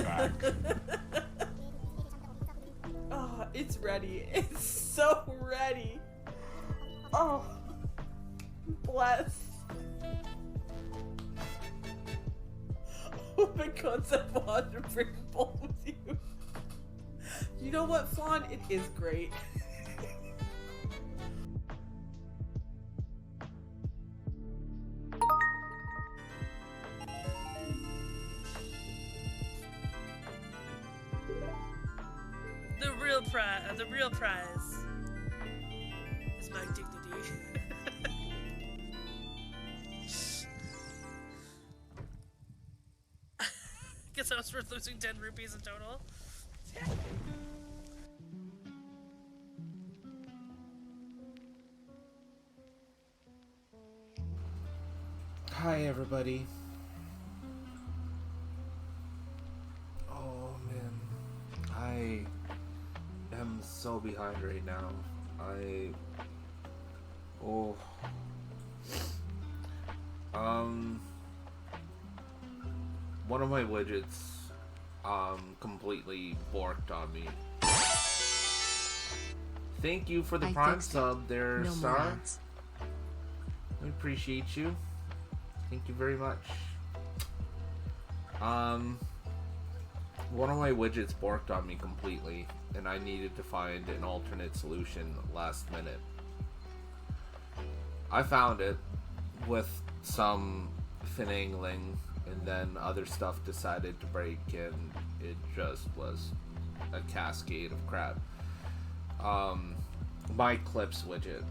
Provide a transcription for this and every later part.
back. Oh, it's ready. It's so ready. Oh, bless. Oh my concept want to bring both with you. You know what, Flan? It is great. The real prize is my dignity. Guess I was worth losing 10 rupees in total. Hi everybody. Oh man, I am so behind right now. One of my widgets completely borked on me. Thank you for the prime sub there, no Star. I appreciate you. Thank you very much. One of my widgets borked on me completely, and I needed to find an alternate solution last minute. I found it with some finagling, and then other stuff decided to break, and it just was a cascade of crap. My clips widget.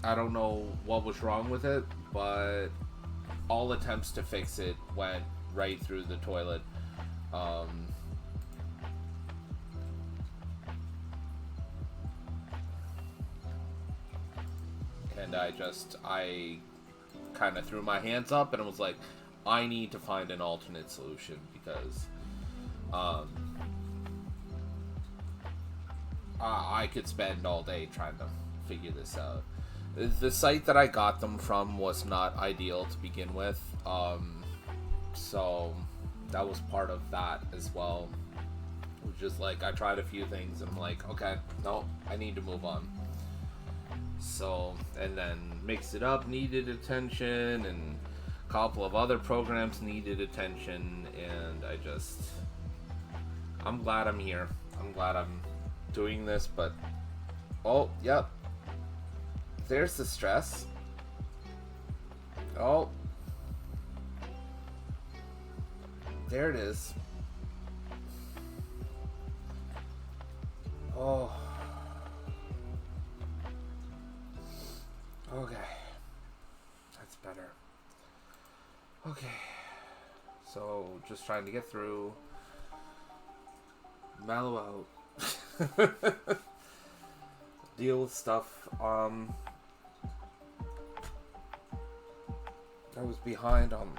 I don't know what was wrong with it, but all attempts to fix it went right through the toilet. And I kind of threw my hands up and was like, I need to find an alternate solution because I could spend all day trying to figure this out. The site that I got them from was not ideal to begin with, so that was part of that as well. It was just like, I tried a few things and I'm like, okay, no, I need to move on. So, and then Mix It Up needed attention, and a couple of other programs needed attention, and I'm glad I'm here. I'm glad I'm doing this, but, oh, yep. There's the stress. Oh. There it is. Oh. Okay. That's better. Okay. So, just trying to get through. Mellow out. Deal with stuff. I was behind on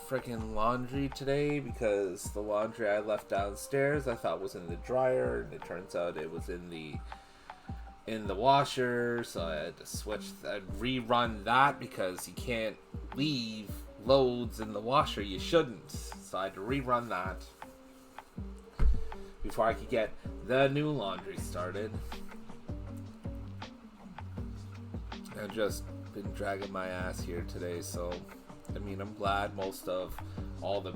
freaking laundry today because the laundry I left downstairs I thought was in the dryer, and it turns out it was in the washer, so I had to rerun that because you can't leave loads in the washer you shouldn't. So I had to rerun that before I could get the new laundry started. I've just been dragging my ass here today, so I mean, I'm glad most of all the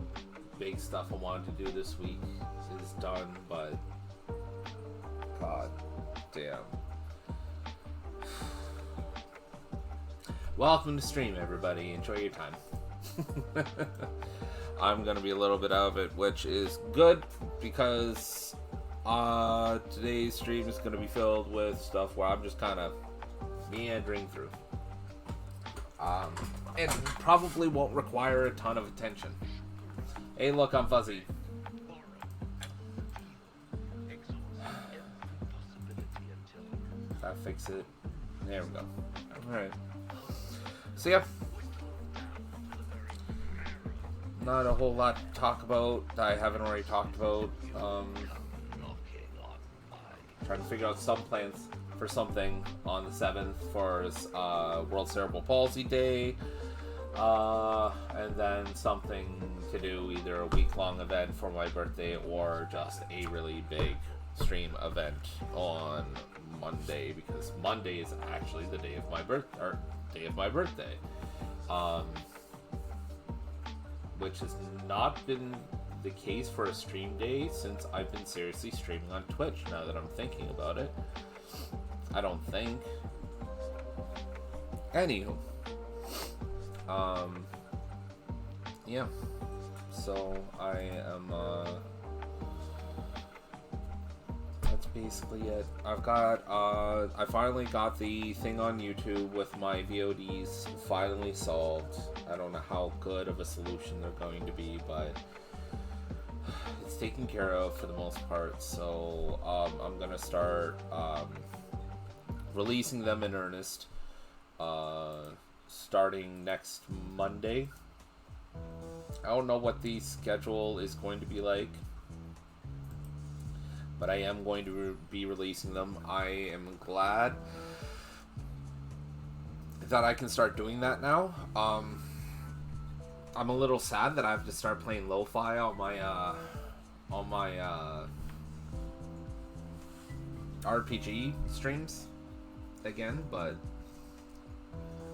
big stuff I wanted to do this week is done, but god damn. Welcome to stream, everybody. Enjoy your time. I'm gonna be a little bit out of it, which is good because today's stream is gonna be filled with stuff where I'm just kind of meandering through. And probably won't require a ton of attention. Hey, look, I'm fuzzy. That fix it. There we go. Alright. So yeah. Not a whole lot to talk about that I haven't already talked about. Trying to figure out some plans for something on the 7th for World Cerebral Palsy Day. And then something to do, either a week-long event for my birthday or just a really big stream event on Monday, because Monday is actually the day of my birthday. Which has not been the case for a stream day since I've been seriously streaming on Twitch, now that I'm thinking about it. I don't think. Anywho. Yeah. So I am, that's basically it. I finally got the thing on YouTube with my VODs finally solved. I don't know how good of a solution they're going to be, but it's taken care of for the most part. So, I'm gonna start, releasing them in earnest, starting next Monday. I don't know what the schedule is going to be like, but I am going to be releasing them. I am glad that I can start doing that now. I'm a little sad that I have to start playing lo-fi on my RPG streams again, but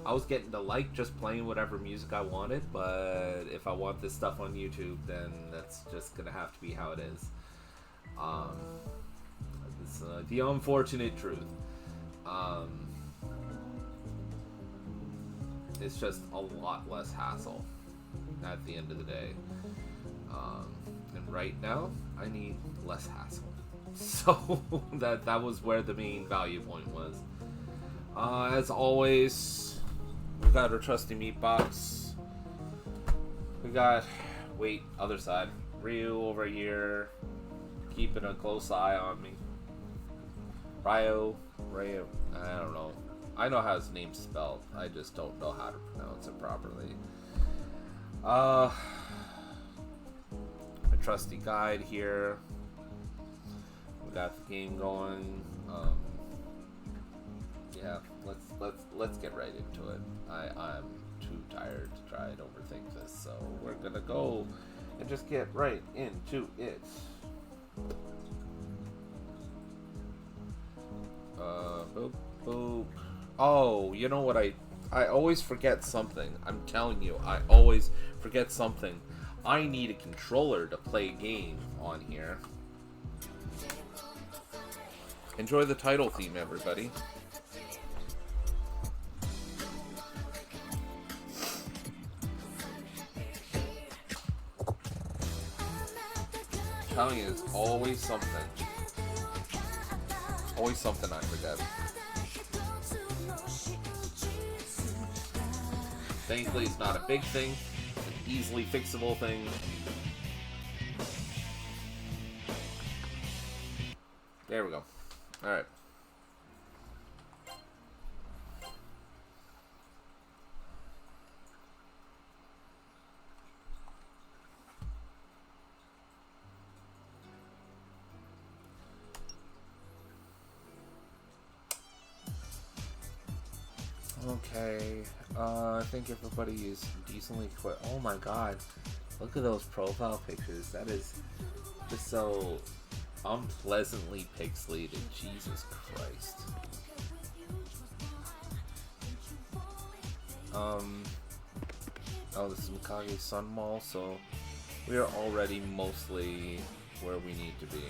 I was getting to like just playing whatever music I wanted, but if I want this stuff on YouTube, then that's just gonna have to be how it is. It's the unfortunate truth. It's just a lot less hassle at the end of the day. And right now, I need less hassle. So that was where the main value point was. As always, we got our trusty meat box. We got, other side. Ryu over here, keeping a close eye on me. Ryo, I don't know. I know how his name's spelled. I just don't know how to pronounce it properly. A trusty guide here. We got the game going. Yeah, let's get right into it. I'm too tired to try and overthink this, so we're gonna go and just get right into it. Boop, boop. Oh, you know what? I always forget something. I'm telling you, I always forget something. I need a controller to play a game on here. Enjoy the title theme, everybody. I'm telling you, it's always something. Always something I forget. Thankfully, it's not a big thing. It's an easily fixable thing. There we go. Alright. Okay, I think everybody is decently equipped. Oh my god, look at those profile pictures. That is just so unpleasantly pixelated. Jesus Christ. Oh, this is Mikage Sun Mall, so we are already mostly where we need to be.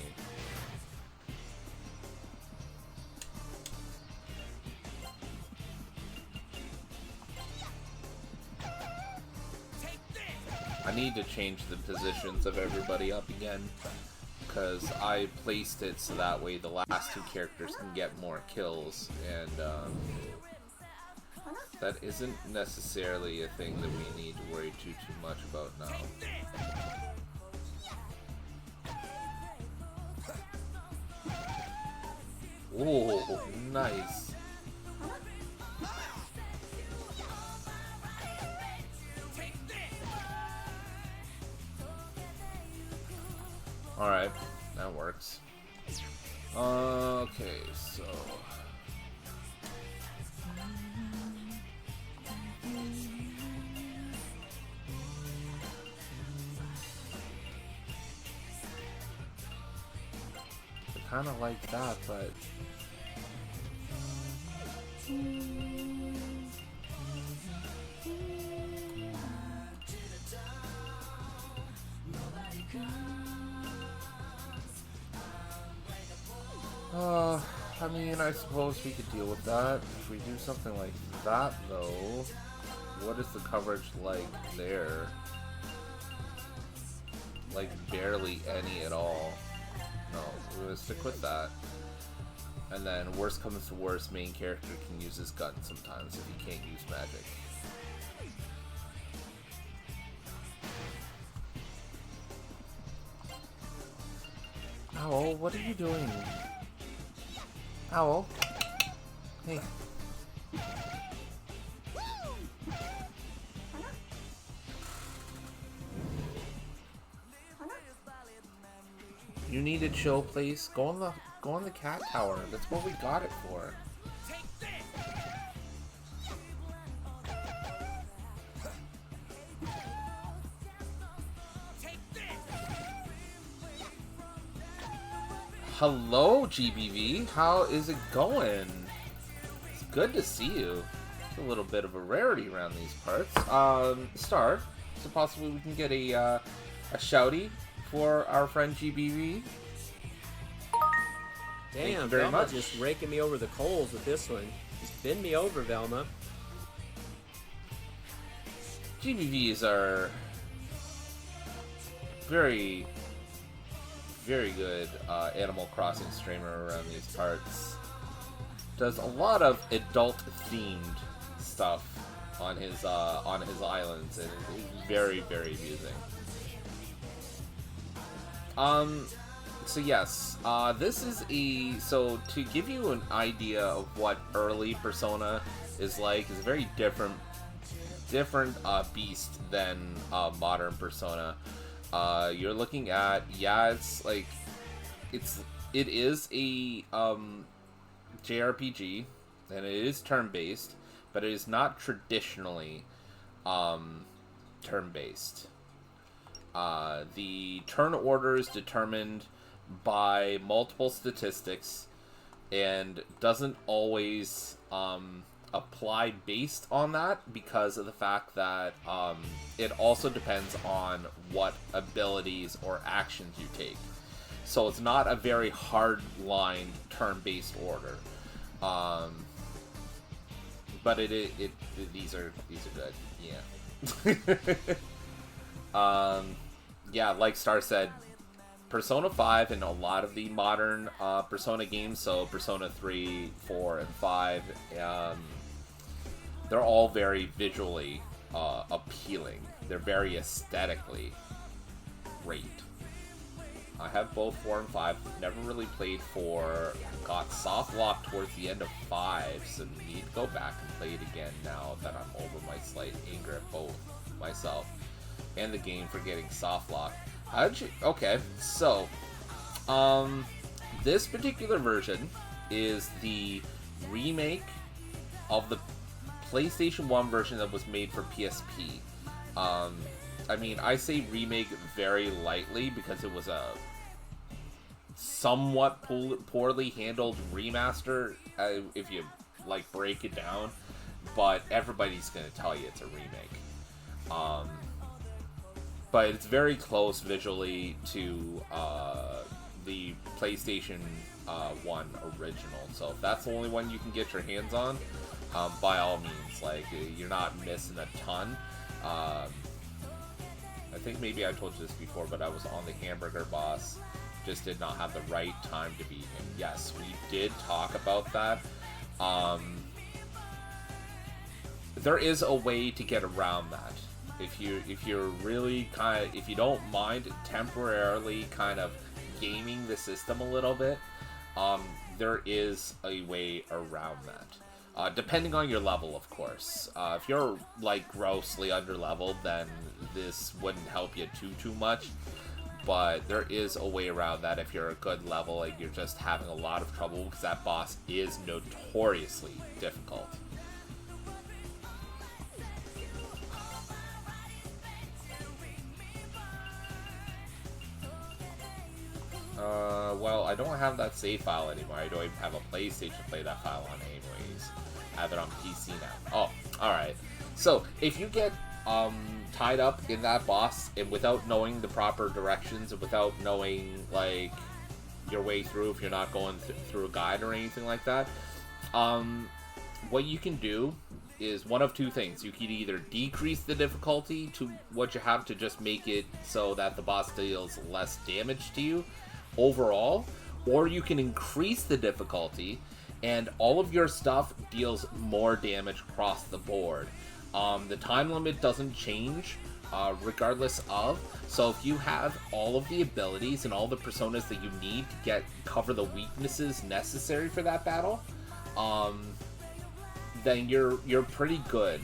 I need to change the positions of everybody up again, because I placed it so that way the last two characters can get more kills, and that isn't necessarily a thing that we need to worry too much about now. Oh, nice. Alright, that works. Okay, so... kind of like that, but... I mean, I suppose we could deal with that. If we do something like that, though, what is the coverage like there? Like, barely any at all. No, we're gonna stick with that. And then, worst comes to worst, main character can use his gun sometimes if he can't use magic. Owl, what are you doing? Owl? Hey. You need a chill place? Go on the cat tower. That's what we got it for. Hello, GBV. How is it going? It's good to see you. It's a little bit of a rarity around these parts. Star, so possibly we can get a shouty for our friend GBV. Damn, Thank you very Velma much. just raking me over the coals with this one. Just bend me over, Velma. GBVs are very, very good Animal Crossing streamer around these parts. Does a lot of adult-themed stuff on his islands, and it's very, very amusing. So yes, this is so to give you an idea of what early Persona is like, is a very different beast than modern Persona. You're looking at, it's like, it is a JRPG, and it is turn-based, but it is not traditionally turn-based. The turn order is determined by multiple statistics and doesn't always apply based on that, because of the fact that it also depends on what abilities or actions you take. So it's not a very hard-lined turn-based order. But these are good. Yeah. Yeah, like Star said, Persona 5 and a lot of the modern Persona games, so Persona 3, 4, and 5, they're all very visually appealing. They're very aesthetically great. I have both 4 and 5. Never really played 4. Got soft locked towards the end of 5, so need to go back and play it again now that I'm over my slight anger at both myself and the game for getting soft locked. Okay, so this particular version is the remake of the PlayStation 1 version that was made for PSP. I mean, I say remake very lightly because it was a somewhat poorly handled remaster, if you like break it down, but everybody's gonna tell you it's a remake. But it's very close visually to the PlayStation 1 original, so if that's the only one you can get your hands on, by all means, like, you're not missing a ton. I think maybe I told you this before, but I was on the hamburger boss, just did not have the right time to beat him. Yes, we did talk about that. There is a way to get around that. If you're really if you don't mind temporarily kind of gaming the system a little bit, there is a way around that. Depending on your level, of course. If you're like grossly underleveled, then this wouldn't help you too much. But there is a way around that if you're a good level and you're just having a lot of trouble, because that boss is notoriously difficult. Well, I don't have that save file anymore. I don't even have a PlayStation to play that file on anyways. I have it on PC now. Oh, alright. So, if you get tied up in that boss and without knowing the proper directions and without knowing, like, your way through, if you're not going through a guide or anything like that, what you can do is one of two things. You can either decrease the difficulty to what you have to just make it so that the boss deals less damage to you overall, or you can increase the difficulty and all of your stuff deals more damage across the board. The time limit doesn't change regardless of, so if you have all of the abilities and all the personas that you need to cover the weaknesses necessary for that battle, then you're pretty good.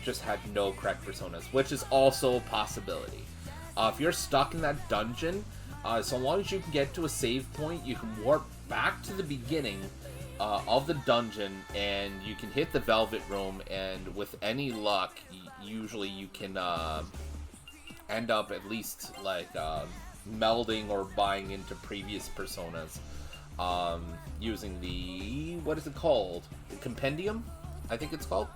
Just had no correct personas, which is also a possibility. If you're stuck in that dungeon, so long as you can get to a save point, you can warp back to the beginning of the dungeon, and you can hit the Velvet Room, and with any luck, usually you can end up at least like melding or buying into previous personas using the, what is it called? The Compendium, I think it's called.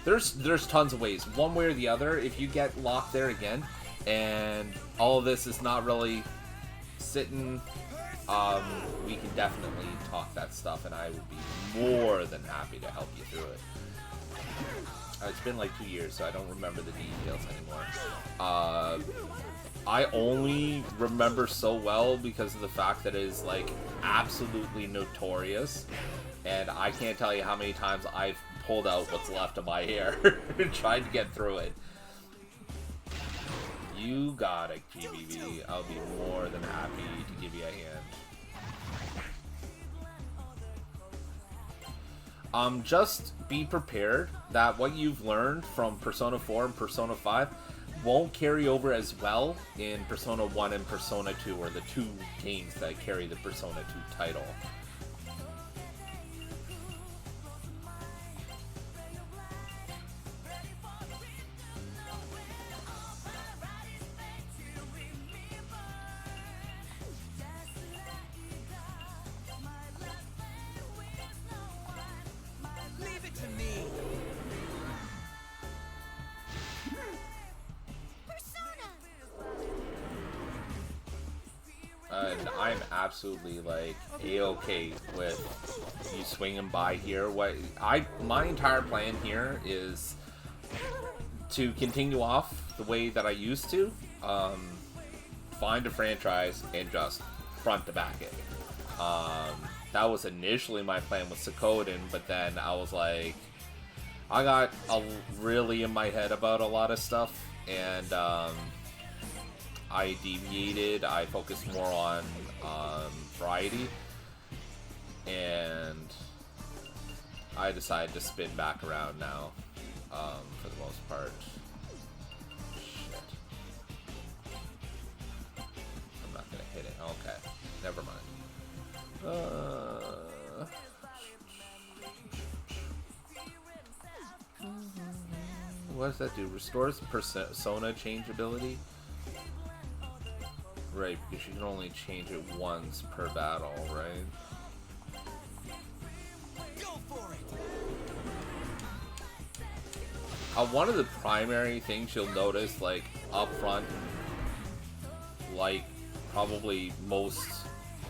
There's tons of ways. One way or the other, if you get locked there again, and all of this is not really sitting, we can definitely talk that stuff, and I would be more than happy to help you through it. It's been like 2 years, so I don't remember the details anymore. I only remember so well because of the fact that it is, like, absolutely notorious, and I can't tell you how many times I've pulled out what's left of my hair and tried to get through it. You got it, GBB. I'll be more than happy to give you a hand. Just be prepared that what you've learned from Persona 4 and Persona 5 won't carry over as well in Persona 1 and Persona 2, or the two games that carry the Persona 2 title. And I'm absolutely like a-okay with you swinging by here. My entire plan here is to continue off the way that I used to, find a franchise and just front to back it. That was initially my plan with Suikoden, but then I was like, I got really in my head about a lot of stuff, and I deviated. I focused more on variety, and I decided to spin back around now, for the most part. Shit. I'm not gonna hit it. Okay, never mind. What does that do? Restores persona change ability? Right, because you can only change it once per battle, right? Go for it. One of the primary things you'll notice, like, up front, like, probably most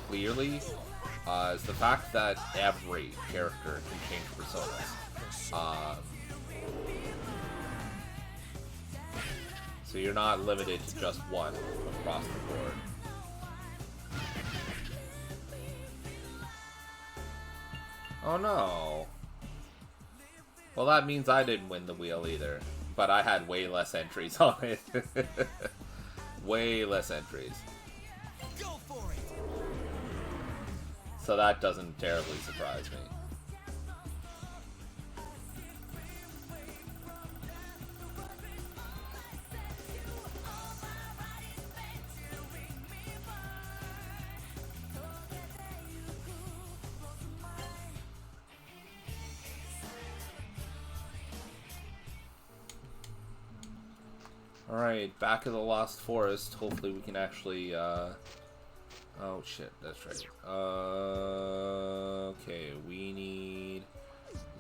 clearly, is the fact that every character can change personas. So you're not limited to just one across the board. Oh no. Well, that means I didn't win the wheel either. But I had way less entries on it. Way less entries. Go for it. So that doesn't terribly surprise me. Alright, back in the Lost Forest. Hopefully we can actually, oh shit, that's right. Okay, we need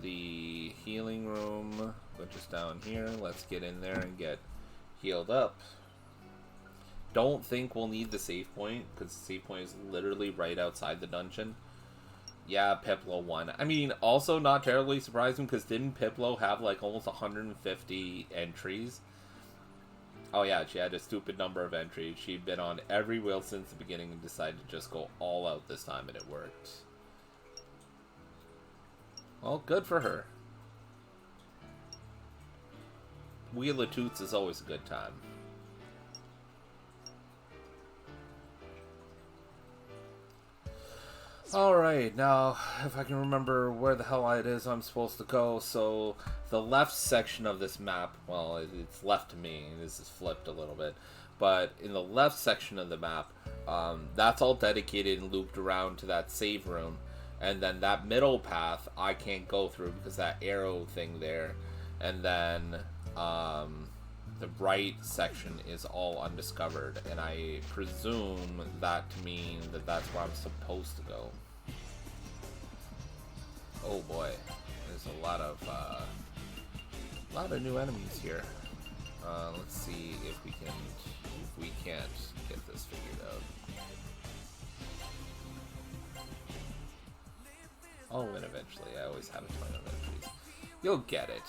the healing room, which is down here. Let's get in there and get healed up. Don't think we'll need the save point, because the save point is literally right outside the dungeon. Yeah, Piplo won. I mean, also not terribly surprising, because didn't Piplo have like almost 150 entries? Oh yeah, she had a stupid number of entries. She'd been on every wheel since the beginning and decided to just go all out this time, and it worked. Well, good for her. Wheel of Toots is always a good time. Alright, now, if I can remember where the hell it is I'm supposed to go. So, the left section of this map, well, it's left to me. This is flipped a little bit. But in the left section of the map, that's all dedicated and looped around to that save room. And then that middle path, I can't go through because that arrow thing there. And then, the right section is all undiscovered, and I presume that to mean that that's where I'm supposed to go. Oh boy, there's a lot of new enemies here. Let's see if we can't get this figured out. Oh, and eventually, I always have a ton of entries. You'll get it.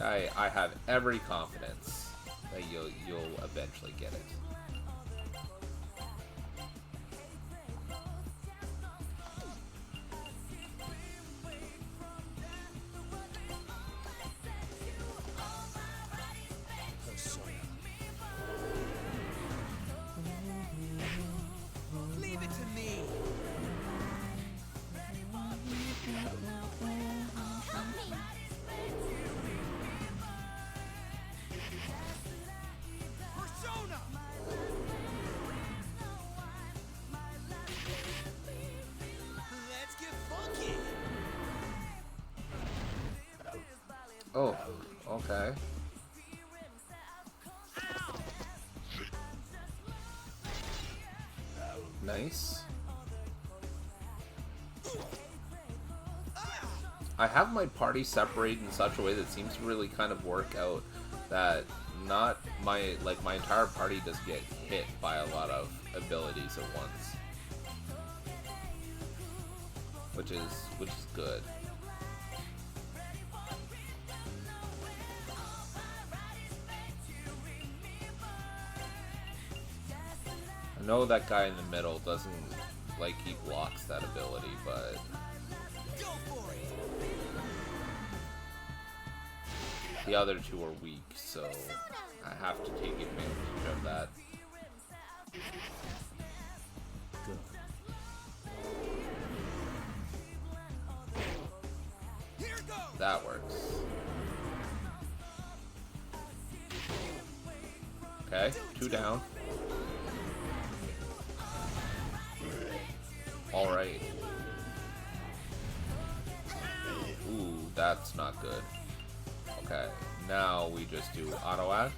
I have every confidence that you'll eventually get it. Leave it to me. Persona. Let's get funky. Oh, okay. Nice. I have my party separated in such a way that seems to really kind of work out, that not my entire party doesn't get hit by a lot of abilities at once, which is good. I know that guy in the middle doesn't, like, he blocks that ability, but Go for it. the other two are weak, so I have to take advantage of that. Here goes. That works. Okay, 2 down. Alright. Ooh, that's not good. Okay, now we just do auto act.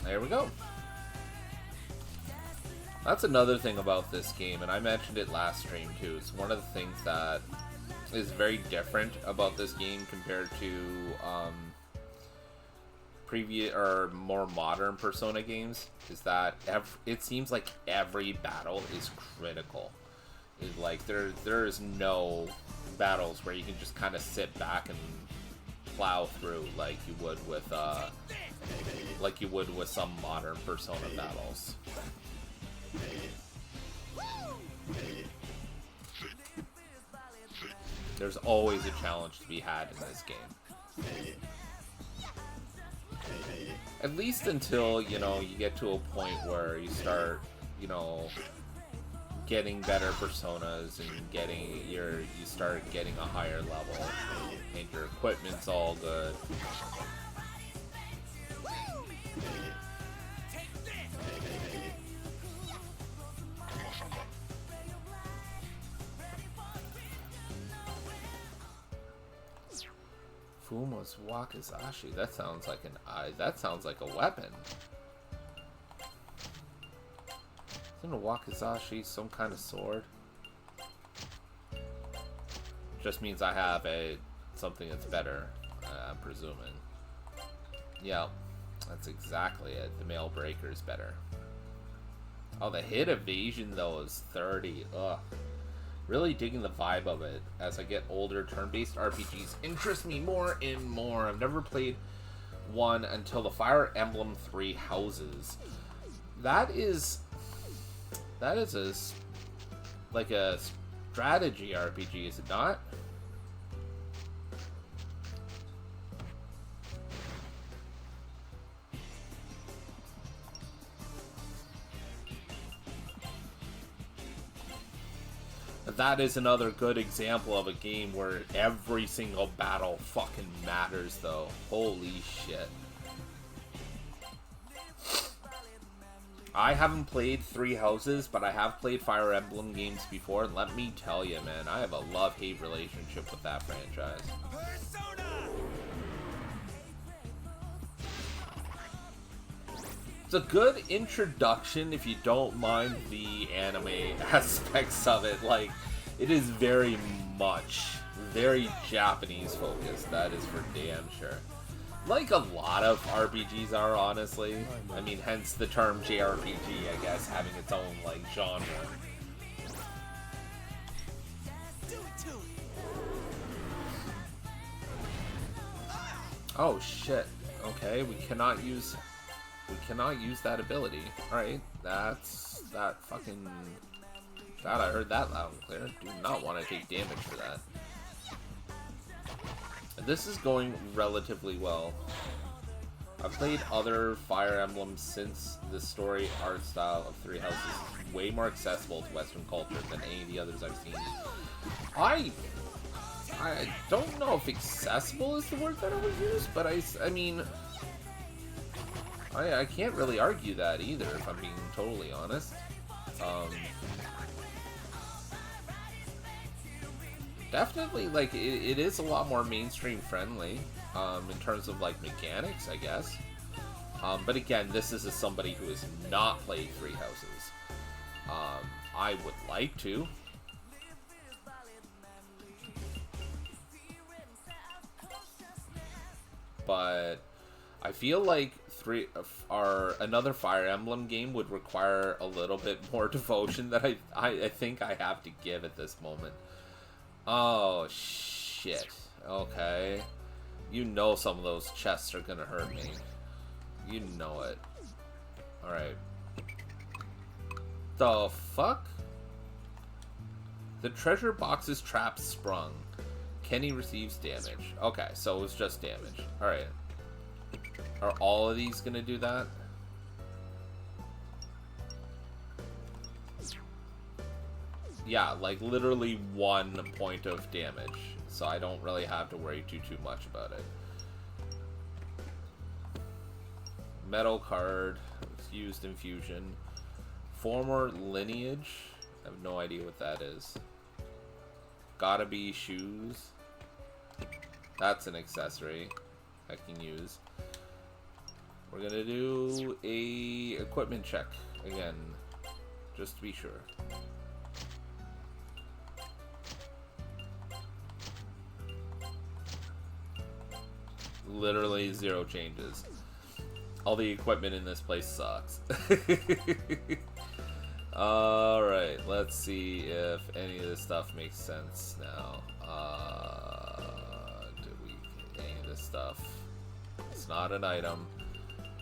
There we go. That's another thing about this game, and I mentioned it last stream too. It's one of the things that is very different about this game compared to previous or more modern Persona games, is that it seems like every battle is critical. It's like there is no battles where you can just kind of sit back and plow through like you would with some modern Persona battles. There's always a challenge to be had in this game. At least until, you know, you get to a point where you start, you know, getting better personas and you start getting a higher level and your equipment's all good. Fumo's Wakizashi. That sounds like that sounds like a weapon. Isn't a Wakizashi some kind of sword? Just means I have something that's better, I'm presuming. Yeah, that's exactly it. The mail breaker is better. Oh, the hit evasion though is 30. Ugh. Really digging the vibe of it. As I get older, turn-based RPGs interest me more and more. I've never played one until the Fire Emblem 3 Houses. That is like a strategy RPG, is it not? That is another good example of a game where every single battle fucking matters, though. Holy shit. I haven't played Three Houses, but I have played Fire Emblem games before, and let me tell you, man, I have a love-hate relationship with that franchise. Persona! It's a good introduction if you don't mind the anime aspects of it. Like, it is very Japanese focused, that is for damn sure. Like a lot of RPGs are, honestly. I mean, hence the term JRPG, I guess, having its own, like, genre. Do it to it. Oh, shit. Okay, we cannot use that ability. Alright, that I heard that loud and clear. Do not want to take damage for that. This is going relatively well. I've played other Fire Emblems since the story art style of Three Houses is way more accessible to Western culture than any of the others I've seen. I don't know if accessible is the word that I would use, but I mean, I can't really argue that either, if I'm being totally honest. Definitely, like, it is a lot more mainstream friendly, in terms of, like, mechanics, I guess. But again, this is somebody who has not played Three Houses. I would like to. But I feel like another Fire Emblem game would require a little bit more devotion that I think I have to give at this moment. Oh, shit. Okay. You know some of those chests are gonna hurt me. You know it. Alright. The fuck? The treasure box's trap sprung. Kenny receives damage. Okay, so it was just damage. Alright. Are all of these gonna do that? Yeah, like literally 1 point of damage. So I don't really have to worry too much about it. Metal card. It's used in fusion. Former lineage. I have no idea what that is. Gotta be shoes. That's an accessory I can use. We're gonna do a equipment check again, just to be sure. Literally 0 changes. All the equipment in this place sucks. Alright, let's see if any of this stuff makes sense now. Any of this stuff? It's not an item.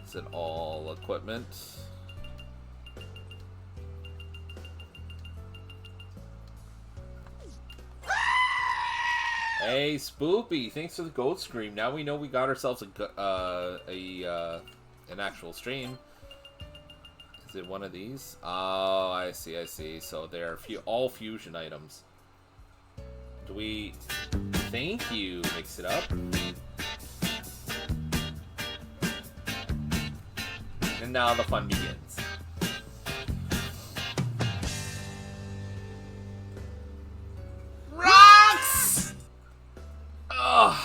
Is it all equipment? Hey, Spoopy! Thanks for the goat scream. Now we know we got ourselves an actual stream. Is it one of these? Oh, I see, I see. So they're all fusion items. Do we... Thank you. Mix it up. And now the fun begins. Rocks! Ugh.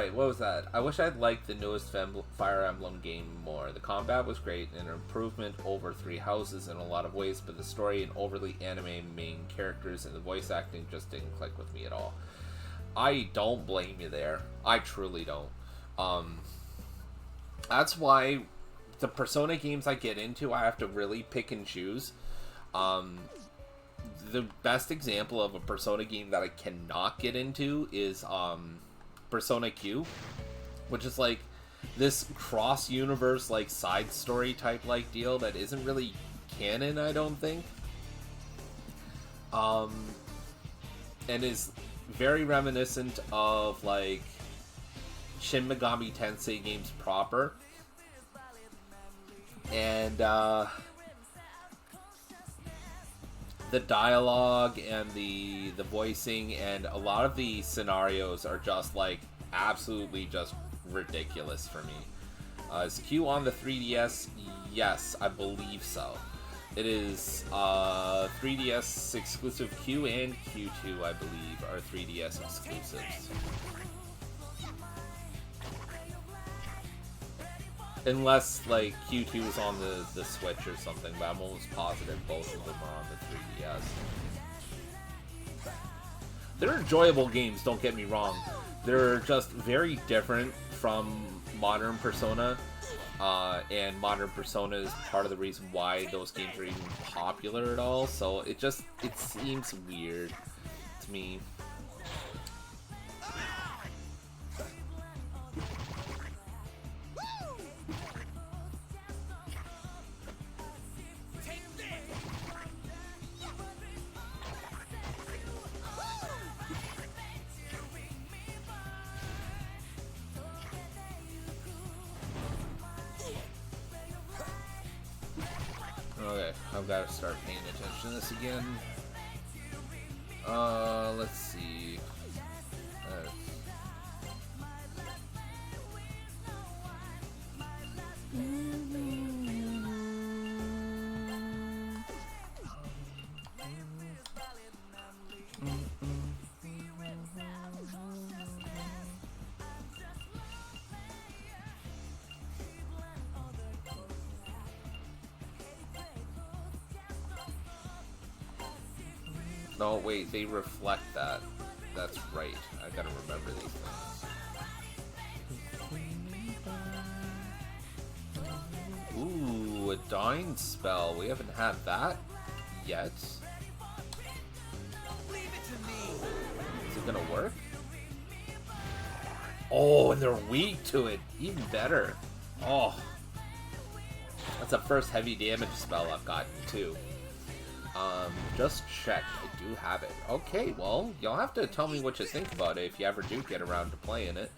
Alright, what was that? I wish I'd liked the newest Fire Emblem game more. The combat was great, and an improvement over Three Houses in a lot of ways, but the story and overly anime main characters and the voice acting just didn't click with me at all. I don't blame you there. I truly don't. That's why the Persona games I get into, I have to really pick and choose. The best example of a Persona game that I cannot get into is Persona Q, which is like this cross-universe like side story type like deal that isn't really canon, I don't think. And is very reminiscent of like Shin Megami Tensei games proper. And the dialogue and the voicing and a lot of the scenarios are just like absolutely just ridiculous for me. Is Q on the 3DS? Yes, I believe so. It is 3DS exclusive. Q and Q2, I believe, are 3DS exclusives. Unless, like, Q2 is on the Switch or something, but I'm almost positive both of them are on the 3DS. They're enjoyable games, don't get me wrong. They're just very different from modern Persona, and modern Persona is part of the reason why those games are even popular at all, so it seems weird to me. Okay, I've got to start paying attention to this again. Let's see. No, wait, they reflect that. That's right. I gotta remember these things. Ooh, a dying spell. We haven't had that yet. Leave it to me. Is it gonna work? Oh, and they're weak to it. Even better. Oh. That's the first heavy damage spell I've gotten, too. Just check. I do have it. Okay, well, you'll have to tell me what you think about it if you ever do get around to playing it.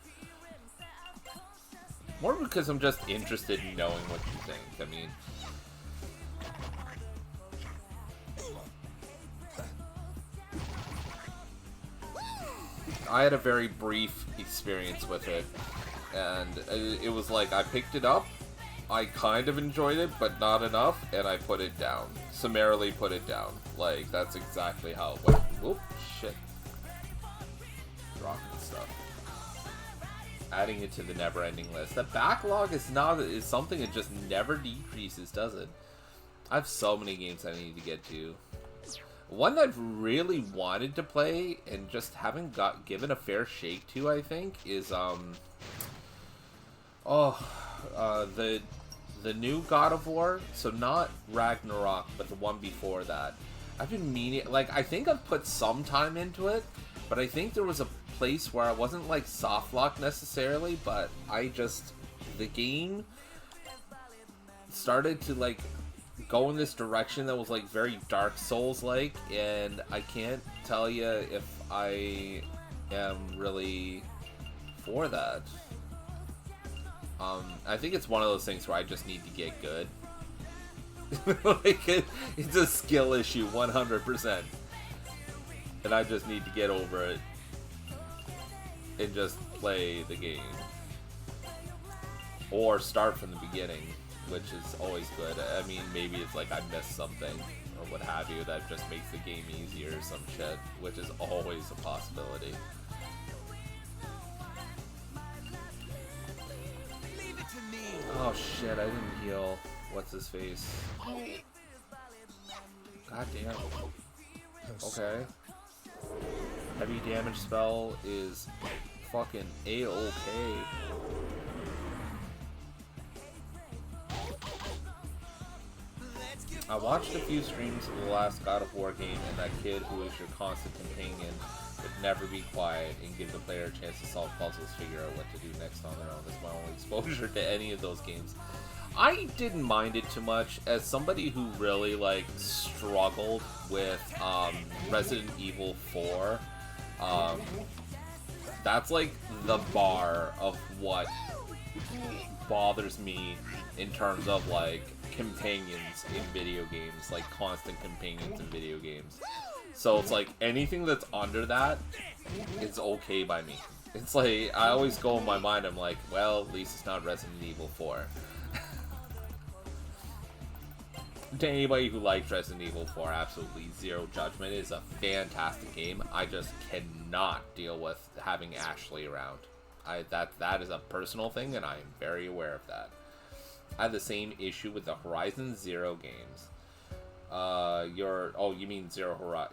More because I'm just interested in knowing what you think. I mean... I had a very brief experience with it, and it was like I picked it up, I kind of enjoyed it, but not enough, and I put it down. Summarily put it down. Like, that's exactly how it went. Oop, shit. Dropping stuff. Adding it to the never-ending list. The backlog is something that just never decreases, does it? I have so many games I need to get to. One that I've really wanted to play and just haven't given a fair shake to, I think, is the new God of War. So not Ragnarok, but the one before that. I've been meaning, like, I think I've put some time into it, but I think there was a place where I wasn't like soft locked necessarily, but the game started to like go in this direction that was like very Dark Souls like, and I can't tell you if I am really for that. I think it's one of those things where I just need to get good. Like it's a skill issue 100%, and I just need to get over it and just play the game, or start from the beginning, which is always good. I mean, maybe it's like I missed something or what have you that just makes the game easier or some shit, which is always a possibility. Oh shit, I didn't heal. What's his face? God damn. Okay. Heavy damage spell is fucking A-okay. I watched a few streams of the last God of War game, and that kid who is your constant companion would never be quiet and give the player a chance to solve puzzles, figure out what to do next on their own. That's my only exposure to any of those games. I didn't mind it too much. As somebody who really, like, struggled with Resident Evil 4, that's, like, the bar of what bothers me in terms of, like, companions in video games, like constant companions in video games. So it's like anything that's under that is okay by me. It's like I always go in my mind, I'm like, well, at least it's not Resident Evil 4. To anybody who likes Resident Evil 4, absolutely zero judgment. It is a fantastic game. I just cannot deal with having Ashley around. That is a personal thing, and I am very aware of that. I have the same issue with the Horizon Zero games. You mean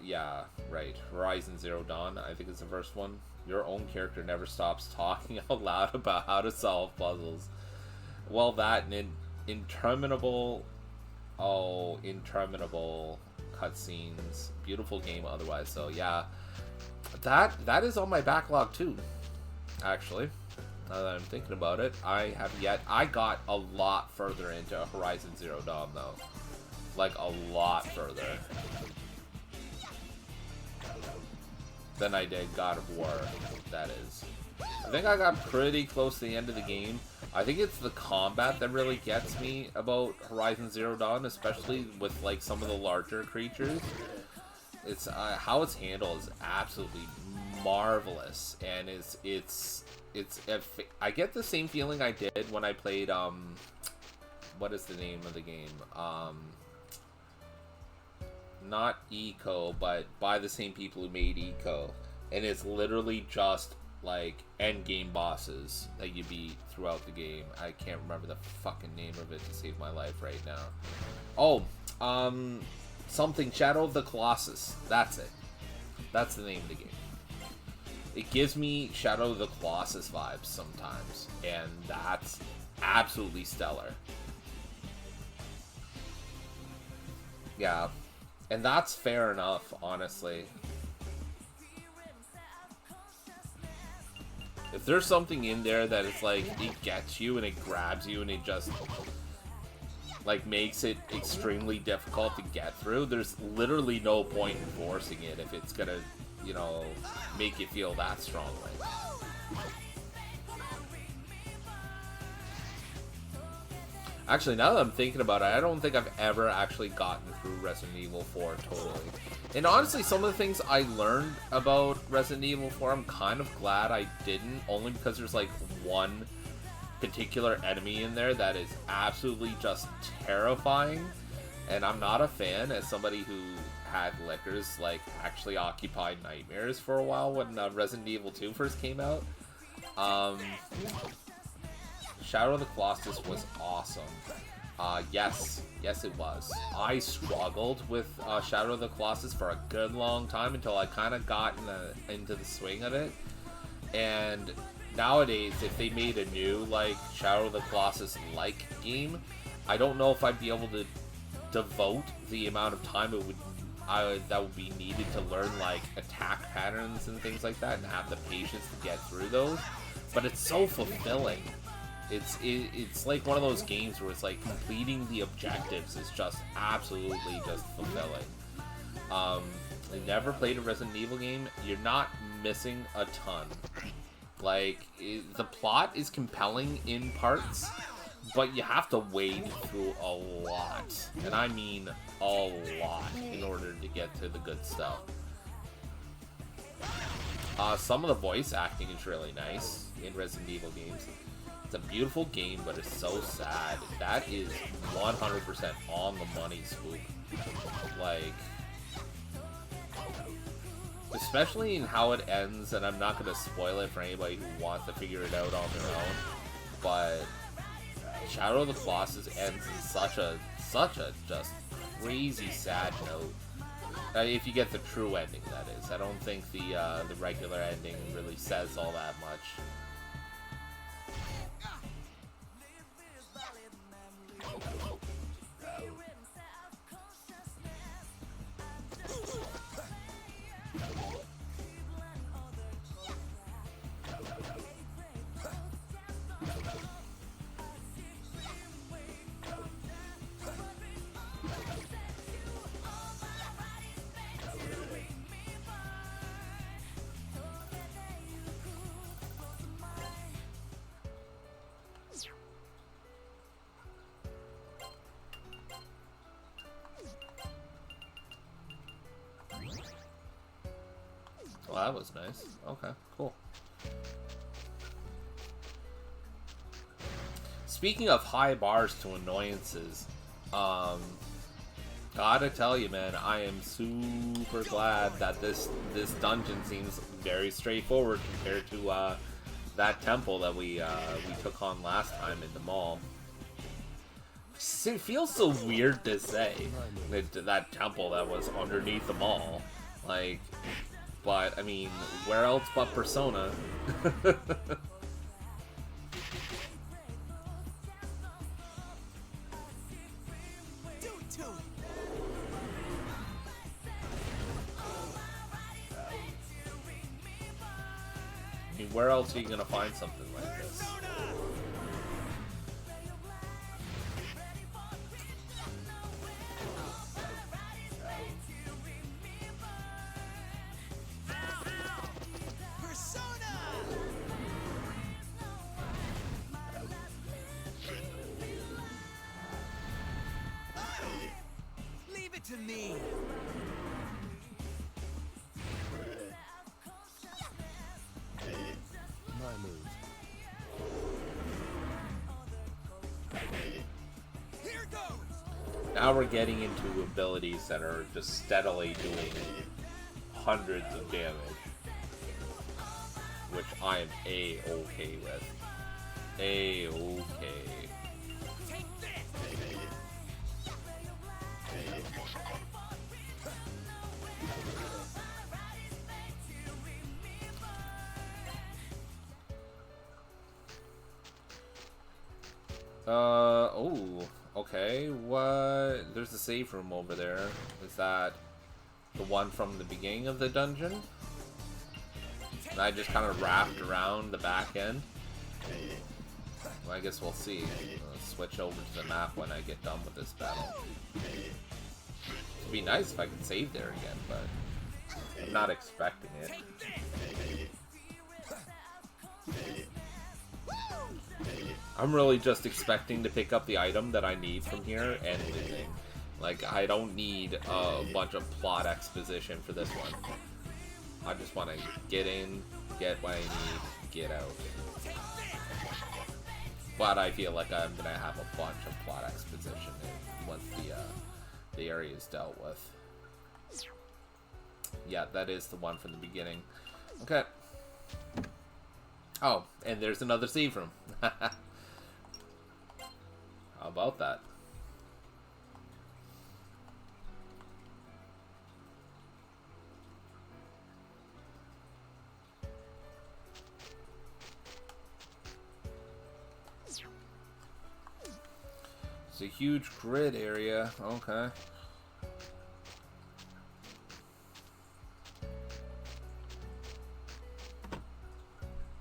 yeah, right. Horizon Zero Dawn, I think it's the first one. Your own character never stops talking out loud about how to solve puzzles. Well, that and interminable cutscenes. Beautiful game otherwise, so yeah. That is on my backlog too, actually. Now that I'm thinking about it, I got a lot further into Horizon Zero Dawn though. Like a lot further than I did God of War, that is. I think I got pretty close to the end of the game. I think it's the combat that really gets me about Horizon Zero Dawn, especially with like some of the larger creatures. It's how it's handled is absolutely marvelous, and I get the same feeling I did when I played what is the name of the game? Not Eco, but by the same people who made Eco, and it's literally just like end game bosses that you beat throughout the game. I can't remember the fucking name of it to save my life right now. Oh, something Shadow of the Colossus. That's it. That's the name of the game. It gives me Shadow of the Colossus vibes sometimes, and that's absolutely stellar. Yeah, and that's fair enough, honestly. If there's something in there that it's like, it gets you and it grabs you and it just like makes it extremely difficult to get through, there's literally no point in forcing it if it's gonna, you know, make you feel that strongly. Actually, now that I'm thinking about it, I don't think I've ever actually gotten through Resident Evil 4 totally. And honestly, some of the things I learned about Resident Evil 4, I'm kind of glad I didn't, only because there's like one particular enemy in there that is absolutely just terrifying. And I'm not a fan, as somebody who had lickers like actually occupied nightmares for a while when Resident Evil 2 first came out. Shadow of the Colossus was awesome. Yes it was. I struggled with Shadow of the Colossus for a good long time until I kind of got into the swing of it. And nowadays, if they made a new like Shadow of the Colossus like game, I don't know if I'd be able to devote the amount of time that would be needed to learn like attack patterns and things like that and have the patience to get through those. But it's so fulfilling. It's like one of those games where it's like completing the objectives is just absolutely just fulfilling. I never played a Resident Evil game. You're not missing a ton. Like, the plot is compelling in parts, but you have to wade through a lot, and I mean a lot, in order to get to the good stuff. Some of the voice acting is really nice in Resident Evil games. It's a beautiful game, but it's so sad. That is 100% on the money, Swoop. Like, especially in how it ends, and I'm not going to spoil it for anybody who wants to figure it out on their own, but Shadow of the Colossus ends in such a just crazy sad note. If you get the true ending, that is. I don't think the regular ending really says all that much. Well, that was nice. Okay, cool. Speaking of high bars to annoyances, gotta tell you, man, I am super glad that this dungeon seems very straightforward compared to that temple that we took on last time in the mall. It feels so weird to say that temple that was underneath the mall, like. But, I mean, where else but Persona? Do it to him. I mean, where else are you gonna find something like this? To me. My move. Here goes. Now we're getting into abilities that are just steadily doing hundreds of damage, which I am A-okay with. A-okay. Oh, okay, what? There's a save room over there. Is that the one from the beginning of the dungeon? And I just kind of wrapped around the back end? Well, I guess we'll see. I'll switch over to the map when I get done with this battle. It'd be nice if I could save there again, but I'm not expecting it. I'm really just expecting to pick up the item that I need from here and leaving. Like, I don't need a bunch of plot exposition for this one. I just want to get in, get what I need, get out. But I feel like I'm going to have a bunch of plot exposition once the area is dealt with. Yeah, that is the one from the beginning. Okay. Oh, and there's another save room. How about that? It's a huge grid area. Okay.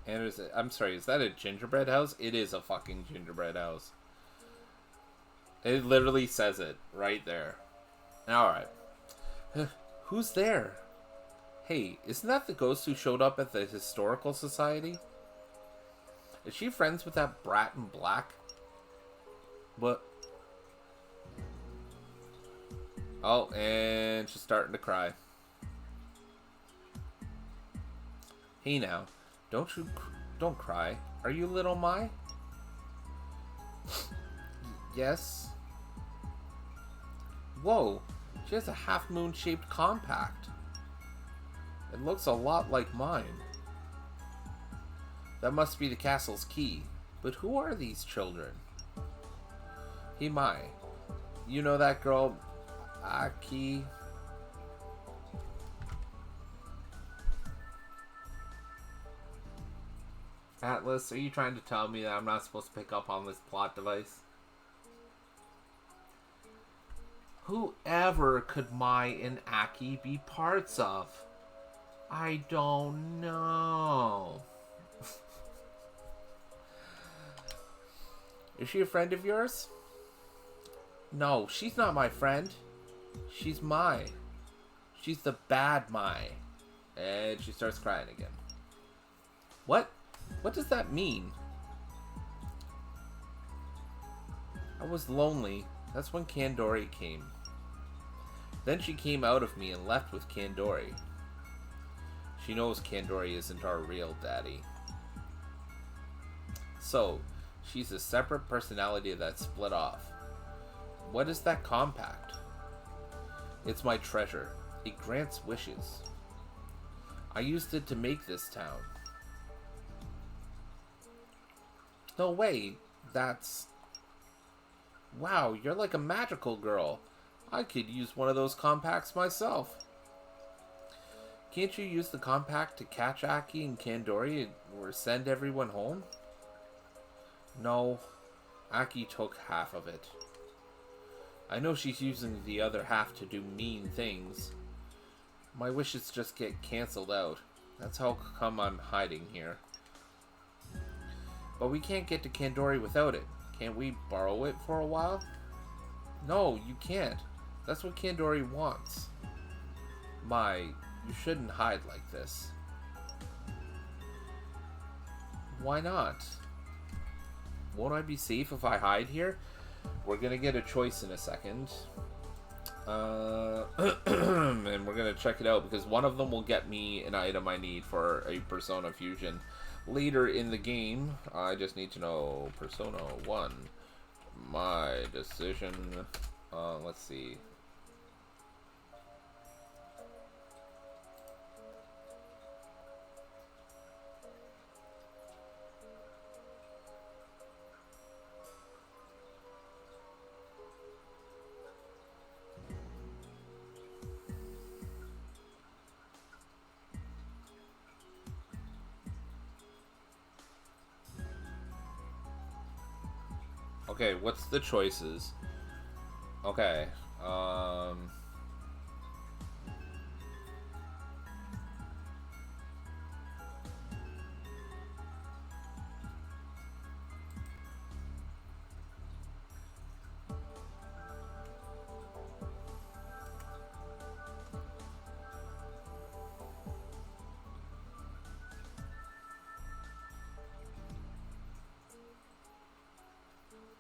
And I'm sorry, is that a gingerbread house? It is a fucking gingerbread house. It literally says it right there. Alright. Who's there? Hey, isn't that the ghost who showed up at the Historical Society? Is she friends with that brat in black? What? Oh, and she's starting to cry. Hey now, don't cry. Are you little Mai? Yes. Whoa, she has a half-moon shaped compact. It looks a lot like mine. That must be the castle's key. But who are these children? Himai. You know that girl, Aki? Atlas, are you trying to tell me that I'm not supposed to pick up on this plot device? Whoever could Mai and Aki be parts of? I don't know. Is she a friend of yours? No, she's not my friend. She's Mai. She's the bad Mai. And she starts crying again. What? What does that mean? I was lonely. That's when Kandori came. Then she came out of me and left with Kandori. She knows Kandori isn't our real daddy. So, she's a separate personality that split off. What is that compact? It's my treasure. It grants wishes. I used it to make this town. No way. That's... Wow, you're like a magical girl. I could use one of those compacts myself. Can't you use the compact to catch Aki and Kandori or send everyone home? No. Aki took half of it. I know she's using the other half to do mean things. My wishes just get cancelled out. That's how come I'm hiding here. But we can't get to Kandori without it. Can't we borrow it for a while? No, you can't. That's what Kandori wants. Mai, you shouldn't hide like this. Why not? Won't I be safe if I hide here? We're gonna get a choice in a second. And we're gonna check it out because one of them will get me an item I need for a Persona Fusion. Later in the game, I just need to know Persona 1. My decision. Let's see. Okay, what's the choices? Okay,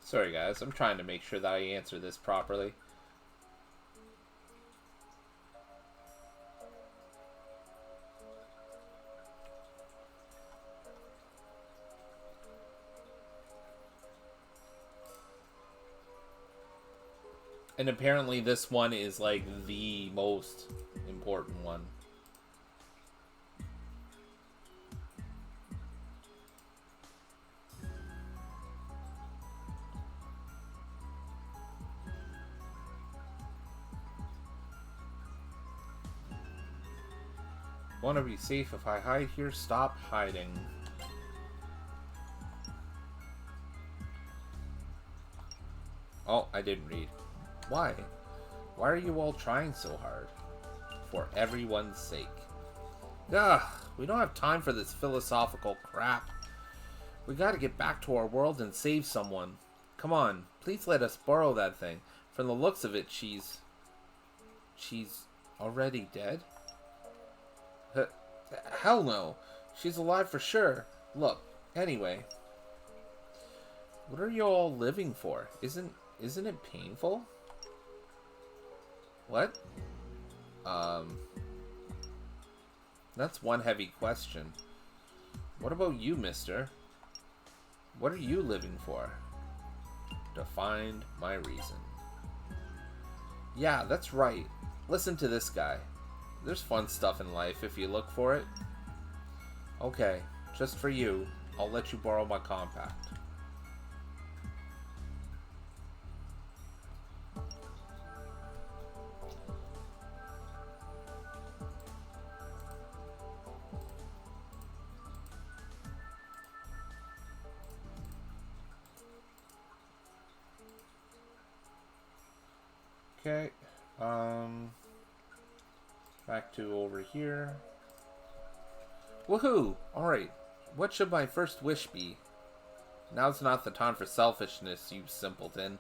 sorry guys, I'm trying to make sure that I answer this properly. And apparently this one is like the most important one. Want to be safe if I hide here? Stop hiding. Oh, I didn't read. Why? Why are you all trying so hard? For everyone's sake. Ugh, we don't have time for this philosophical crap. We gotta get back to our world and save someone. Come on, please let us borrow that thing. From the looks of it, she's already dead? Hell no. She's alive for sure. Look, anyway. What are you all living for? Isn't it painful? What? That's one heavy question. What about you, mister? What are you living for? To find my reason. Yeah, that's right. Listen to this guy. There's fun stuff in life if you look for it. Okay, just for you, I'll let you borrow my compact. Okay. Back to over here. Woohoo! Alright. What should my first wish be? Now's not the time for selfishness, you simpleton.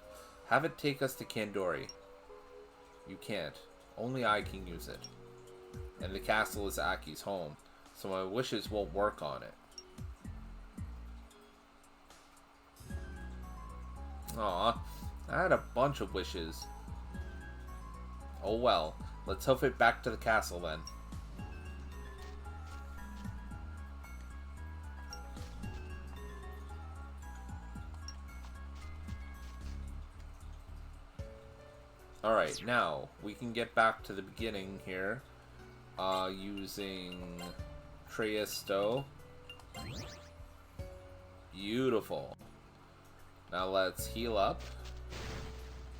Have it take us to Kandori. You can't. Only I can use it. And the castle is Aki's home, so my wishes won't work on it. Aw, I had a bunch of wishes. Oh well, let's hoof it back to the castle then. Alright, now we can get back to the beginning here using Traisto. Beautiful. Now let's heal up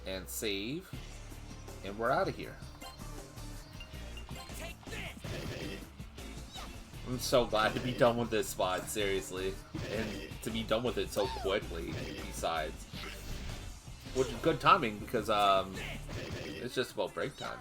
and save, and we're out of here. I'm so glad to be done with this spot, seriously, and to be done with it so quickly, besides. Which is good timing, because it's just about break time.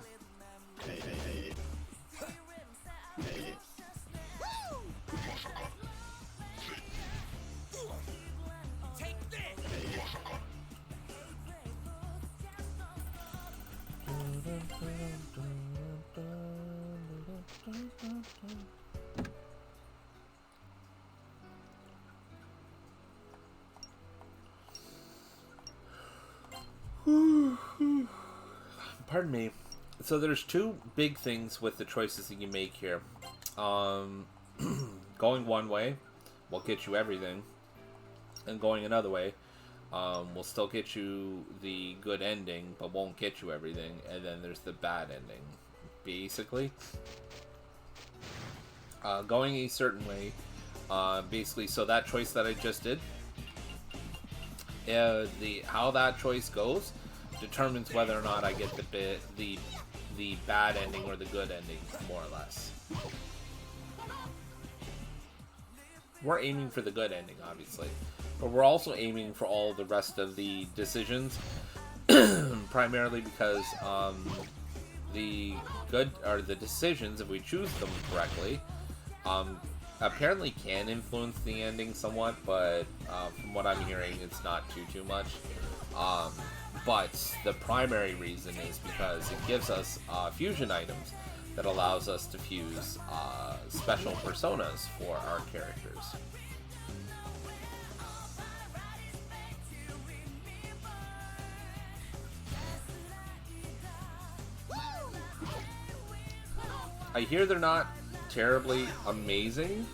Pardon me. So there's two big things with the choices that you make here. Going one way will get you everything, and going another way will still get you the good ending, but won't get you everything. And then there's the bad ending, basically. Going a certain way, basically. So that choice that I just did, how that choice goes determines whether or not I get the bad ending or the good ending, more or less. We're aiming for the good ending, obviously, but we're also aiming for all the rest of the decisions, primarily because the good or the decisions, if we choose them correctly, apparently can influence the ending somewhat, but from what I'm hearing, it's not too much. But the primary reason is because it gives us fusion items that allows us to fuse special personas for our characters. I hear they're not terribly amazing,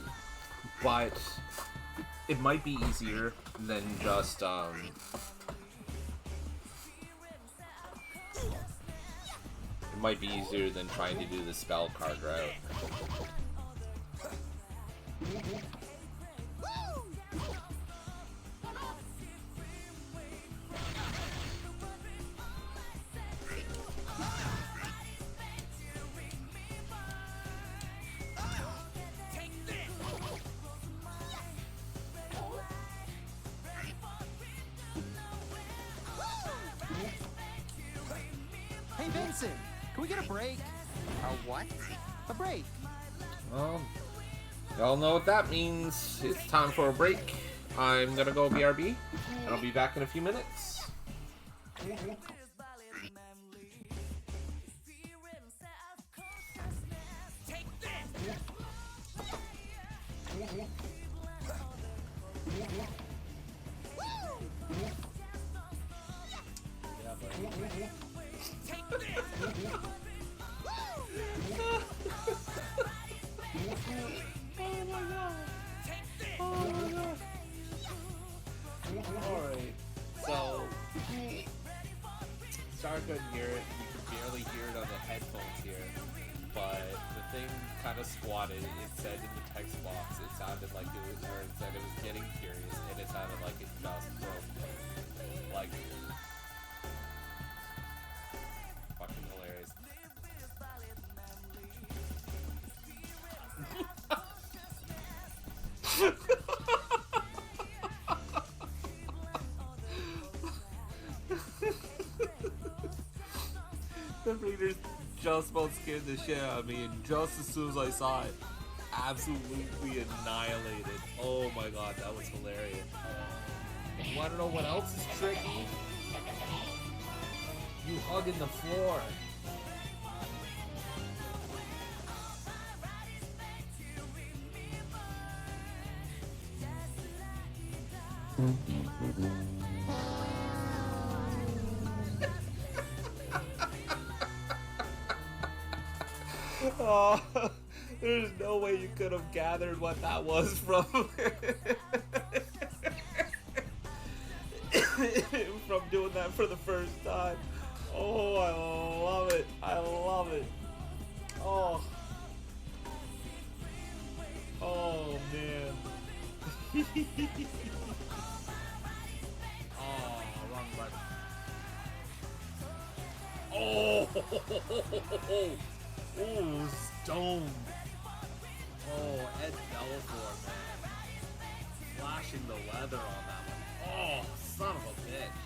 but it might be easier than just might be easier than trying to do the spell card route. Hey Vincent, can we get a break? A what? A break. Y'all know what that means. It's time for a break. I'm gonna go BRB, and I'll be back in a few minutes. Alright, so sorry I couldn't hear it. You can barely hear it on the headphones here, but the thing kind of squatted. It said in the text box, it sounded like it was, or it said it was getting curious, and it sounded like it just broke. Like, fucking hilarious. the readers just about scared the shit out of me, and just as soon as I saw it, absolutely annihilated. Oh my god, that was hilarious. You wanna know what else is tricky? You hugging the floor. Oh, there's no way you could have gathered what that was from from doing that for the first time. Oh, I love it. I love it. Oh. Oh, man. Oh, wrong button. Oh, oh, stoned. Oh, Ed Belfour, man. Flashing the leather on that one. Oh, son of a bitch.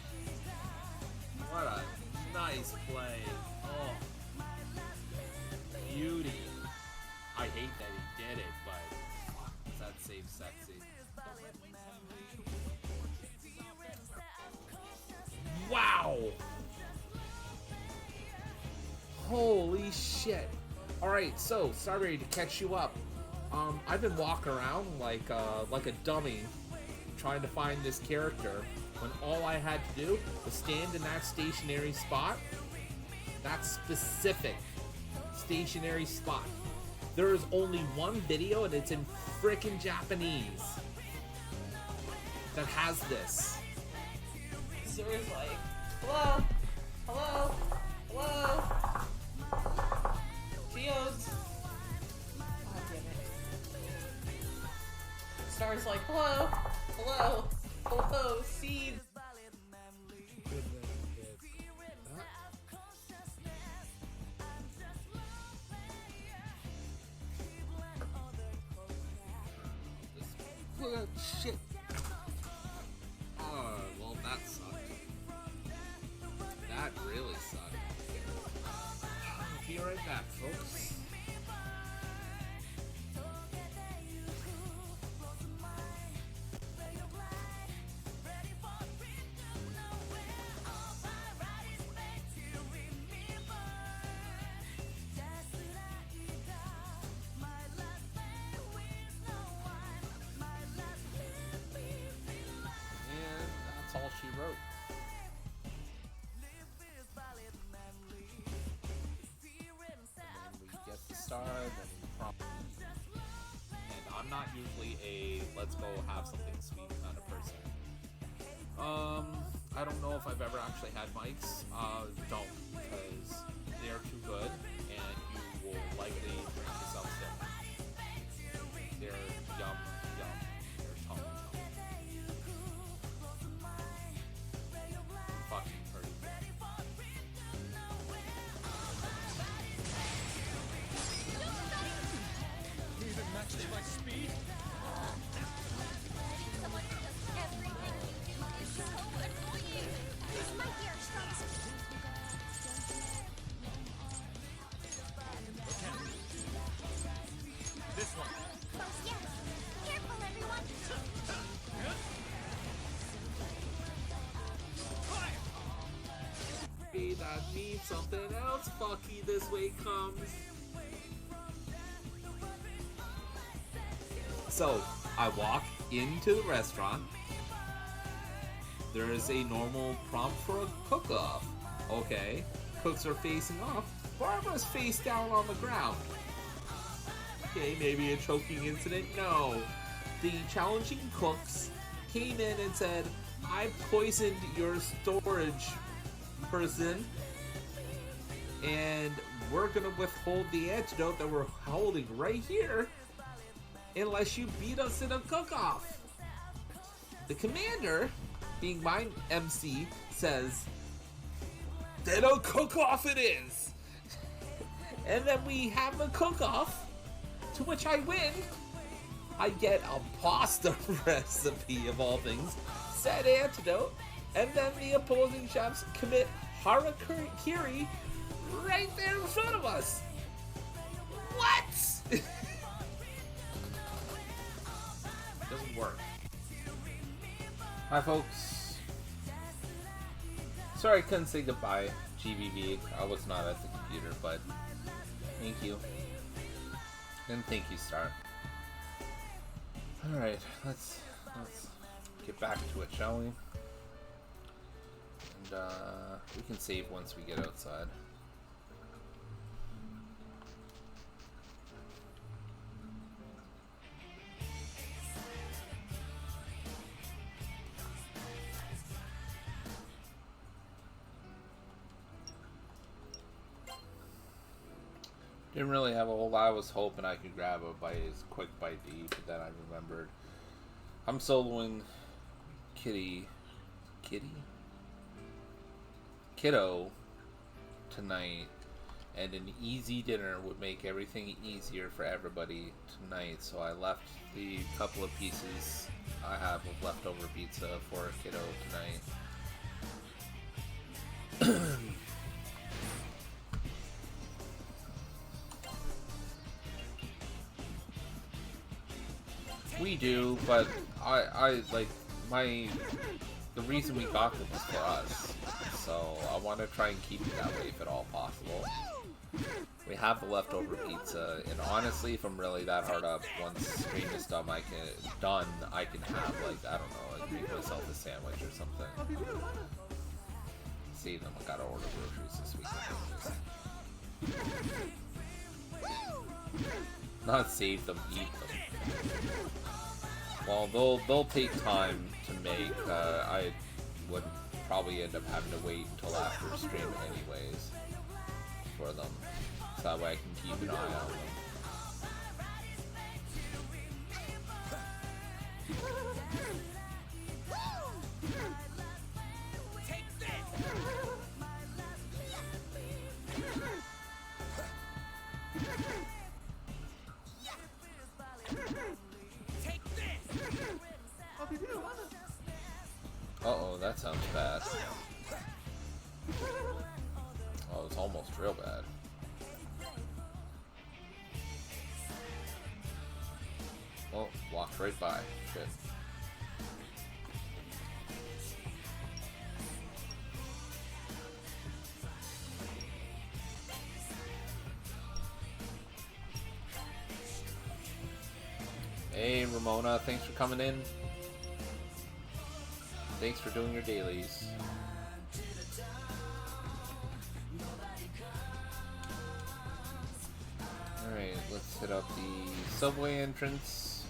What a nice play. Oh, beauty. I hate that he did it, but that saves sexy. Wow! Holy shit. Alright, so, sorry to catch you up. I've been walking around like a dummy trying to find this character when all I had to do was stand in that stationary spot. That specific stationary spot. There is only one video and it's in frickin' Japanese that has this. Zura's like, hello, hello, hello. Geodes. Oh, damn it. Star's like, hello, hello, hello, seeds. Oh, shit. Oh, well, that sucked. That really sucked. I'll be right back, folks. All she wrote. And then we get the star, then we prompt. And I'm not usually a let's go have something sweet kind of person. I don't know if I've ever actually had mics. Don't, because they're too good and you will likely drink yourself sick. They're yum, yum. They're tum, tum. Fucking pretty good. Even matches my speed. This one. Careful, everyone. Hey, that means something else fucky this way comes. So, I walk into the restaurant. There is a normal prompt for a cook-off. Okay, cooks are facing off. Barbara's face down on the ground. Okay, maybe a choking incident? No. The challenging cooks came in and said, I poisoned your storage person, and we're gonna withhold the antidote that we're holding right here unless you beat us in a cook-off. The commander, being my MC, says, then a cook-off it is. And then we have a cook-off, to which I win. I get a pasta recipe of all things, said antidote, and then the opposing chefs commit harakiri, right there in front of us. What? Doesn't work. Hi, folks. Sorry I couldn't say goodbye, GVV. I was not at the computer, but thank you. And thank you, Star. Alright, let's get back to it, shall we? And we can save once we get outside. Didn't really have a whole lot. I was hoping I could grab a quick bite to eat, but then I remembered I'm soloing Kiddo tonight, and an easy dinner would make everything easier for everybody tonight. So I left the couple of pieces I have of leftover pizza for Kiddo tonight. We do, but I like the reason we got them is for us, so I want to try and keep it that way if at all possible. We have the leftover pizza, and honestly, if I'm really that hard up, once stream is done, I can have, like, I don't know, like make myself a sandwich or something. Save them. I gotta order groceries this week. Not save them, eat them. Well, they'll take time to make. I would probably end up having to wait until after stream anyways for them, so that way I can keep an eye on them. Uh-oh, that sounds bad. Oh, it's almost real bad. Oh, walked right by. Shit. Hey, Ramona, thanks for coming in. Thanks for doing your dailies. Alright, let's hit up the subway entrance.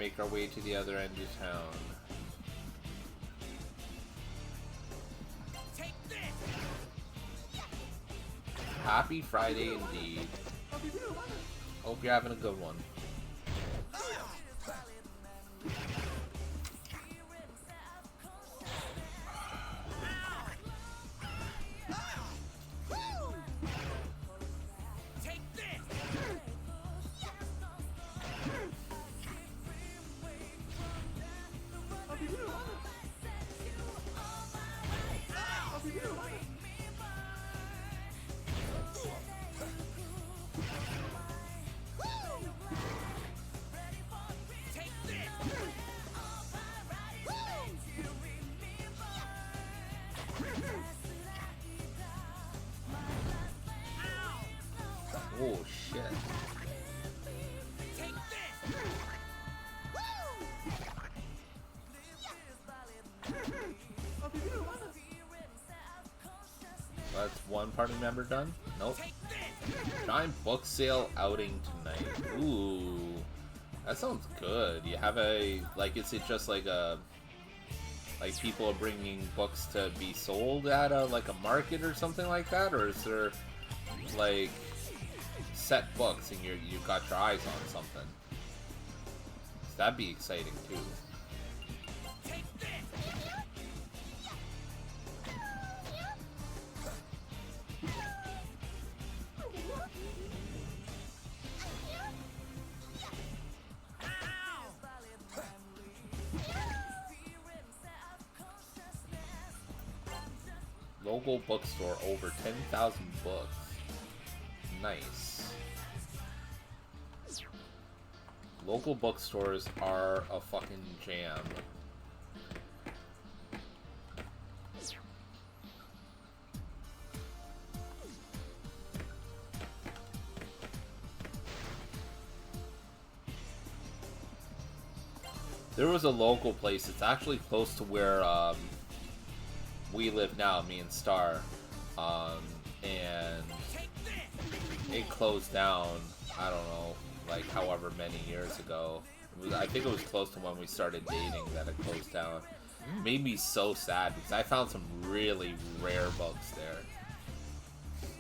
Make our way to the other end of town. Happy Friday indeed. Hope you're having a good one. Oh shit. That's one party member done? Nope. Giant book sale outing tonight. Ooh. That sounds good. You have a, like, is it just like a, like people are bringing books to be sold at a, like a market or something like that? Or is there, like, set books and you've got your eyes on something? That'd be exciting too. Local bookstore, over 10,000 books. Nice. Local bookstores are a fucking jam. There was a local place. It's actually close to where we live now, me and Star, and it closed down. I don't know, like however many years ago. I think it was close to when we started dating that it closed down. Made me so sad because I found some really rare books there.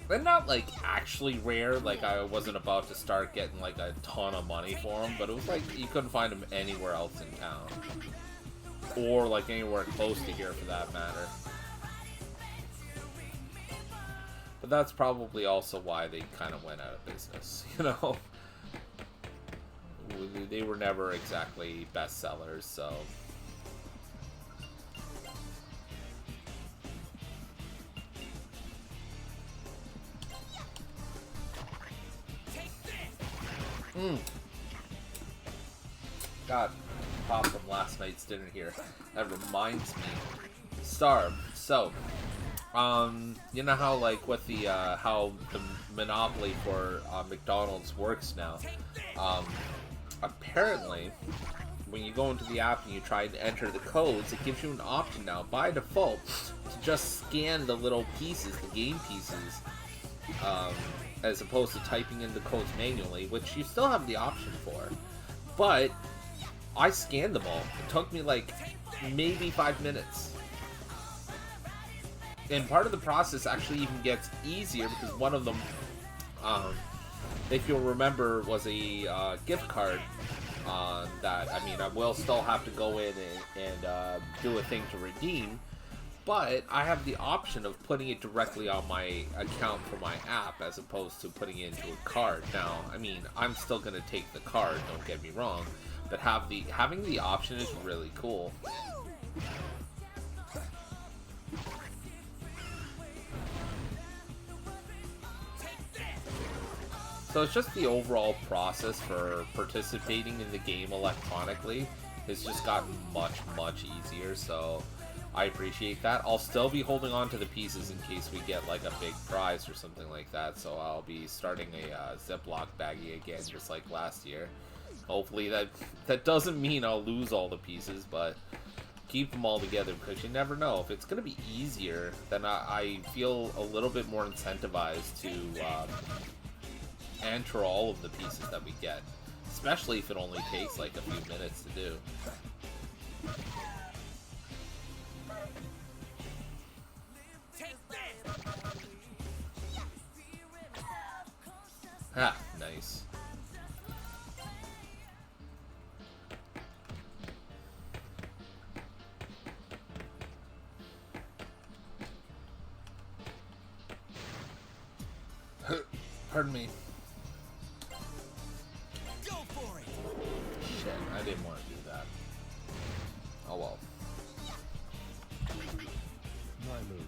But not like actually rare, like I wasn't about to start getting like a ton of money for them, but it was like you couldn't find them anywhere else in town. Or like anywhere close to here for that matter. But that's probably also why they kind of went out of business, you know? They were never exactly bestsellers, so... God, pop from last night's dinner here. That reminds me. Star, so, you know how, like, with the, how the monopoly for McDonald's works now? Apparently, when you go into the app and you try to enter the codes, it gives you an option now, by default, to just scan the little pieces, the game pieces, as opposed to typing in the codes manually, which you still have the option for. But I scanned them all. It took me like maybe 5 minutes. And part of the process actually even gets easier because one of them, if you'll remember, was a gift card that, I mean, I will still have to go in and do a thing to redeem. But I have the option of putting it directly on my account for my app as opposed to putting it into a card. Now, I mean, I'm still going to take the card, don't get me wrong, but having the option is really cool. So it's just the overall process for participating in the game electronically has just gotten much, much easier, so... I appreciate that. I'll still be holding on to the pieces in case we get like a big prize or something like that. So I'll be starting a Ziploc baggie again, just like last year. Hopefully that doesn't mean I'll lose all the pieces, but keep them all together because you never know. If it's going to be easier, then I feel a little bit more incentivized to enter all of the pieces that we get. Especially if it only takes like a few minutes to do. Ah, nice. Pardon me. Go for it. Shit, I didn't want to do that. Oh well. My move.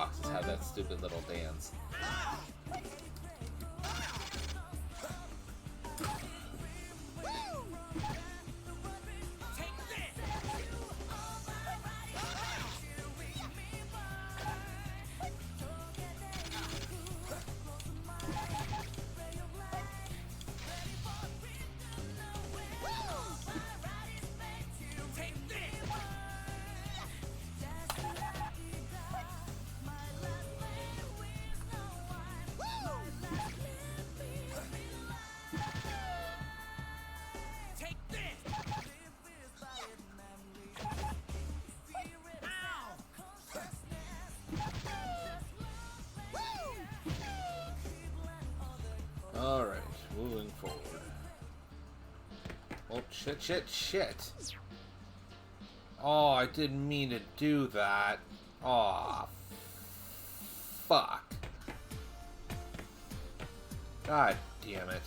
boxes have that stupid little dance. Alright, moving forward. Oh, shit. Oh, I didn't mean to do that. Aw, fuck. God damn it.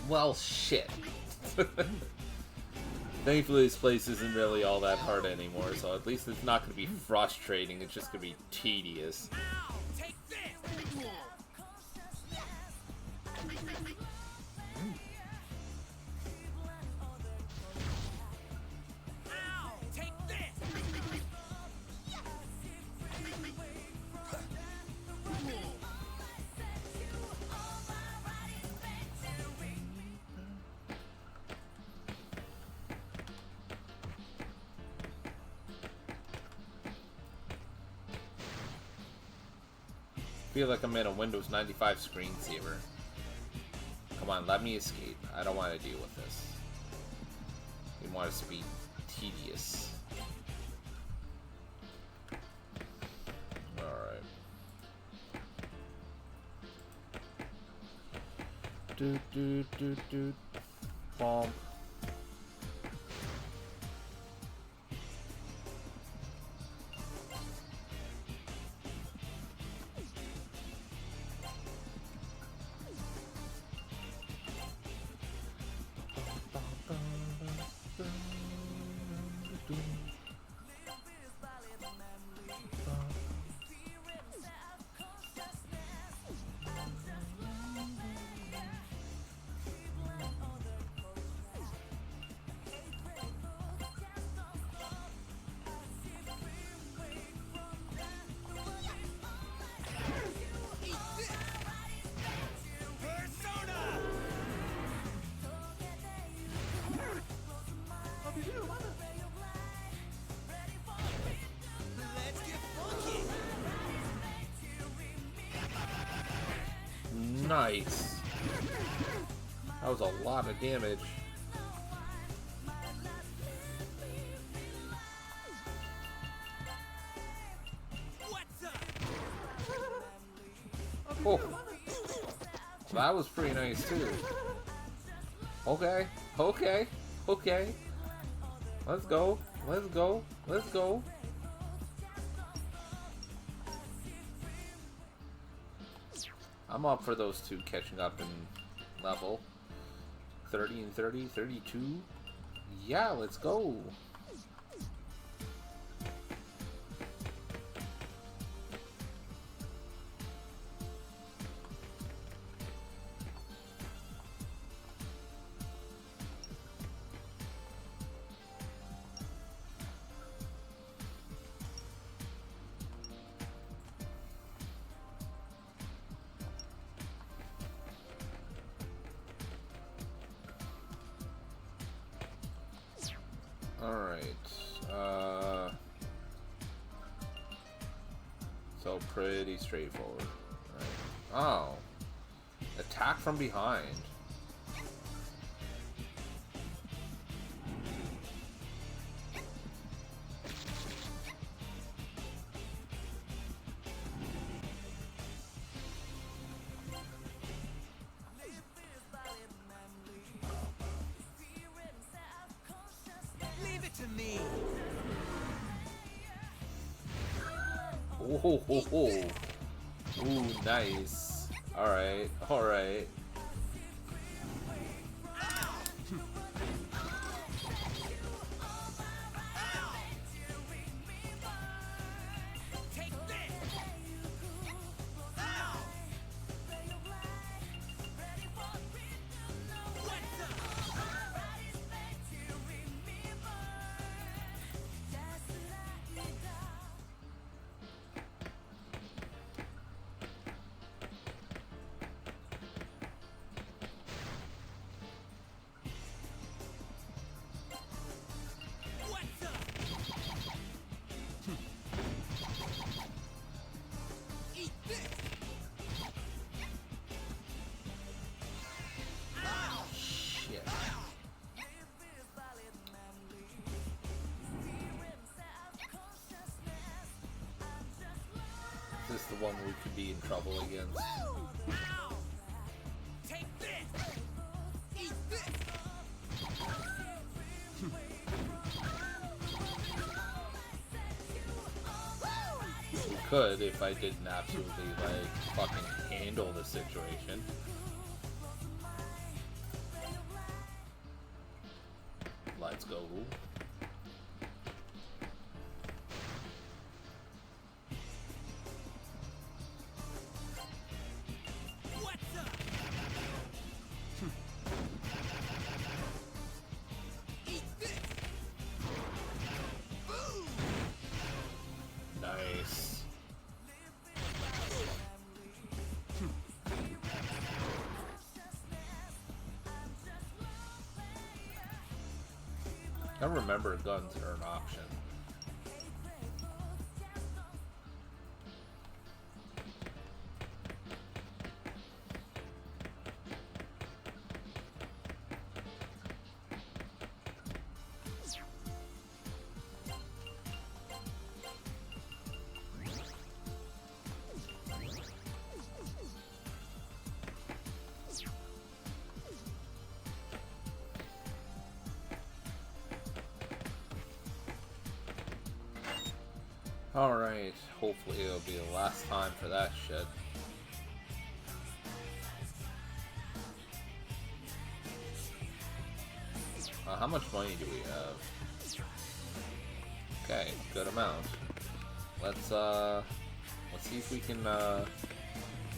Well, shit. Thankfully, this place isn't really all that hard anymore, so at least it's not going to be frustrating, it's just going to be tedious. I feel like I'm in a Windows 95 screensaver. Come on, let me escape. I don't want to deal with this. We want us to be tedious. Alright. Bomb. Nice. That was a lot of damage. Oh, that was pretty nice too. Okay. Let's go. I'm up for those two catching up in level. 30 and 30, 32. Yeah, let's go. So pretty straightforward. Right. Oh. Attack from behind. Leave it to me. Oh, ho, ho, ho. Ooh, nice. Alright. the one we could be in trouble against. Ow! Take this! Eat this! We could if I didn't absolutely, like, fucking handle the situation. Let's go. What's up? Eat this! Boom! Nice. I remember guns are an option. Alright, hopefully it'll be the last time for that shit. How much money do we have? Okay, good amount. Let's see if we can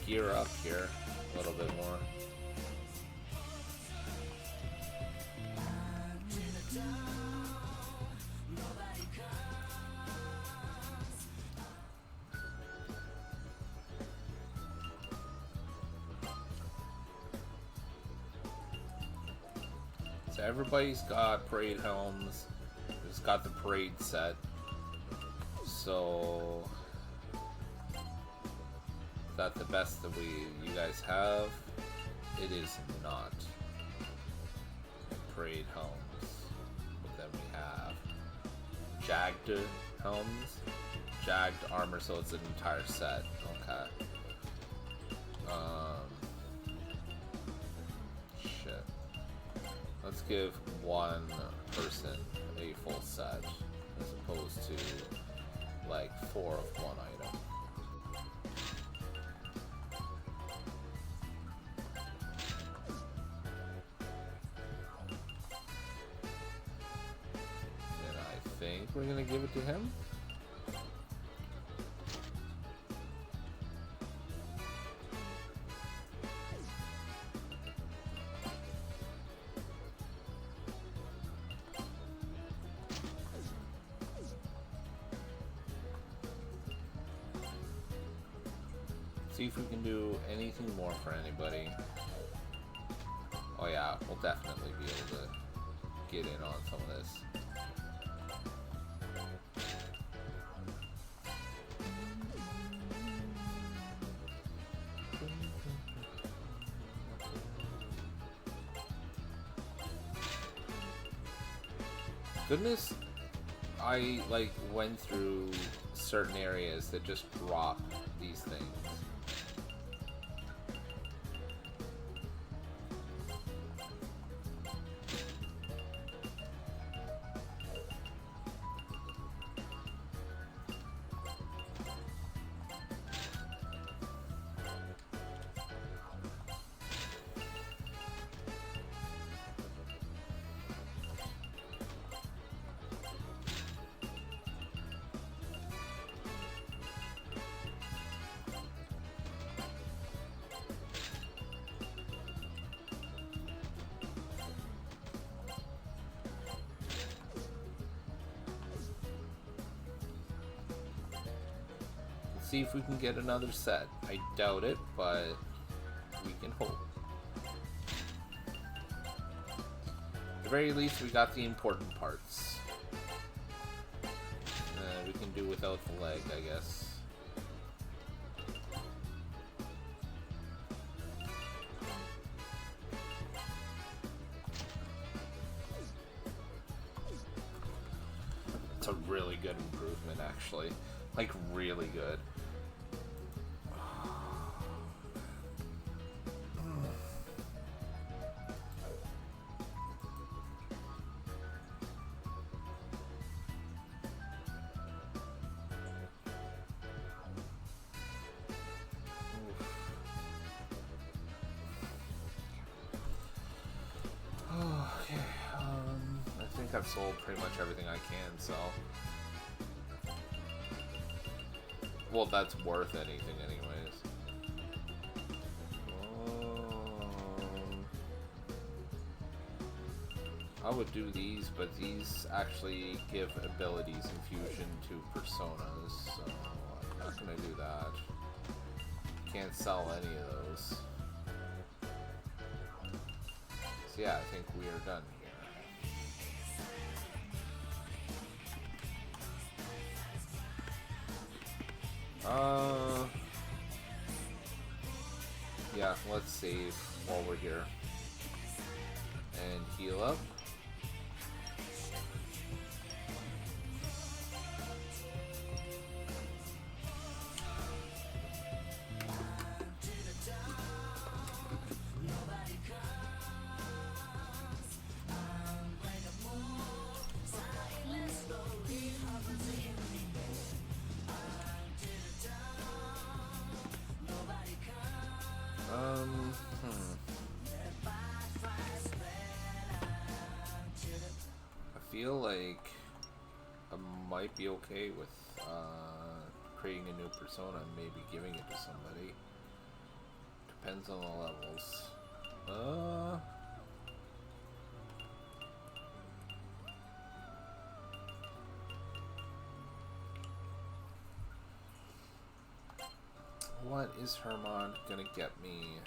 gear up here a little bit more. So everybody's got parade helms. Just got the parade set. So is that the best that you guys have? It is not. Parade helms. But then we have jagged helms. Jagged armor, so it's an entire set. Okay. Shit. Let's give one person a full set as opposed to like 4 of one item. And I think we're gonna give it to him. See if we can do anything more for anybody. Oh yeah, we'll definitely be able to get in on some of this. Goodness, I like went through certain areas that just drop these things. See if we can get another set. I doubt it, but we can hope. At the very least, we got the important parts. We can do without the leg, I guess. It's a really good improvement, actually. Like, really good. I've sold pretty much everything I can sell. Well, that's worth anything anyways. I would do these, but these actually give abilities and fusion to personas, so I'm not gonna do that. Can't sell any of those. So yeah, I think we are done here. Yeah, let's save while we're here. And heal up. I feel like I might be okay with creating a new persona and maybe giving it to somebody. Depends on the levels. What is Hermod gonna get me?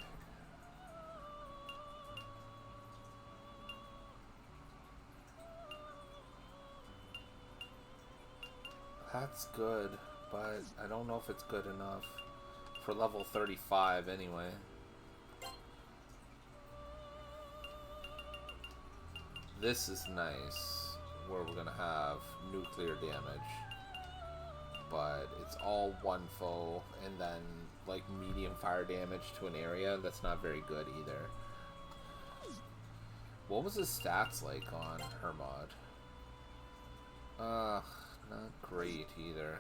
That's good, but I don't know if it's good enough for level 35 anyway. This is nice, where we're gonna have nuclear damage, but it's all one foe, and then like medium fire damage to an area. That's not very good either. What was his stats like on Hermod? Not great either.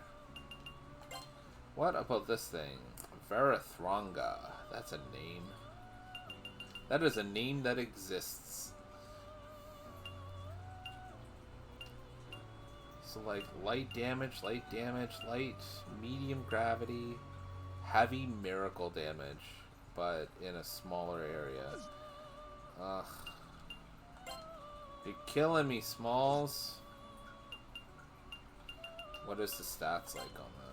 What about this thing? Verathranga. That's a name. That is a name that exists. So like light damage, light, medium gravity, heavy miracle damage, but in a smaller area. Ugh. You're killing me, Smalls. What is the stats like on that?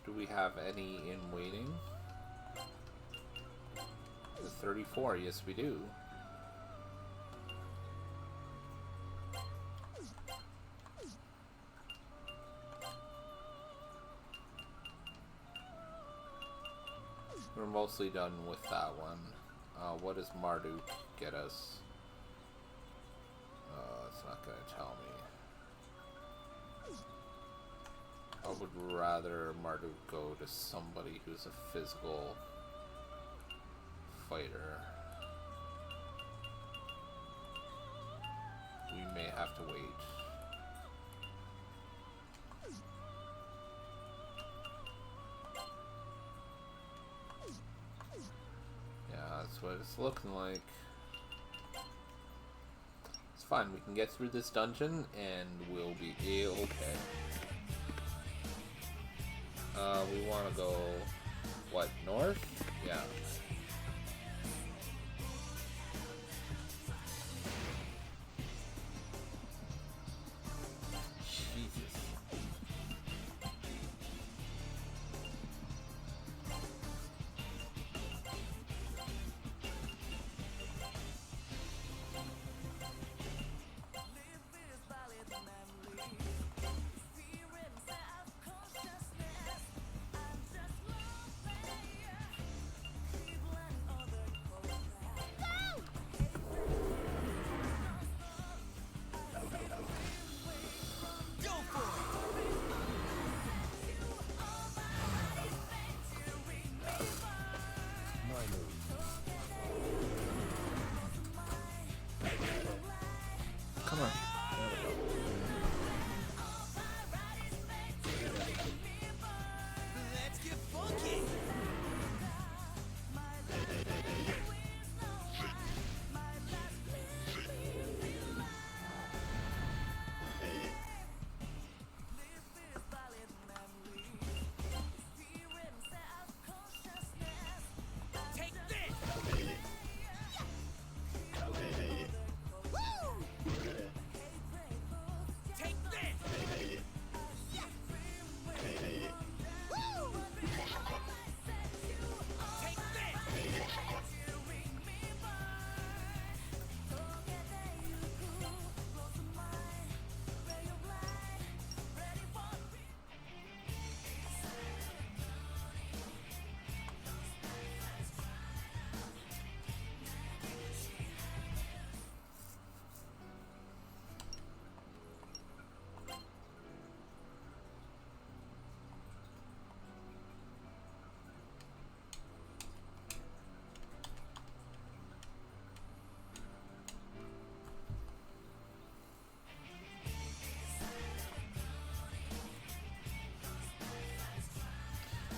Do we have any in waiting? The 34, yes we do. We're mostly done with that one. What does Marduk get us? It's not gonna tell me. I would rather Marduk go to somebody who's a physical fighter. We may have to wait. Yeah, that's what it's looking like. It's fine, we can get through this dungeon and we'll be okay. We want to go, what, north? Yeah. Jesus.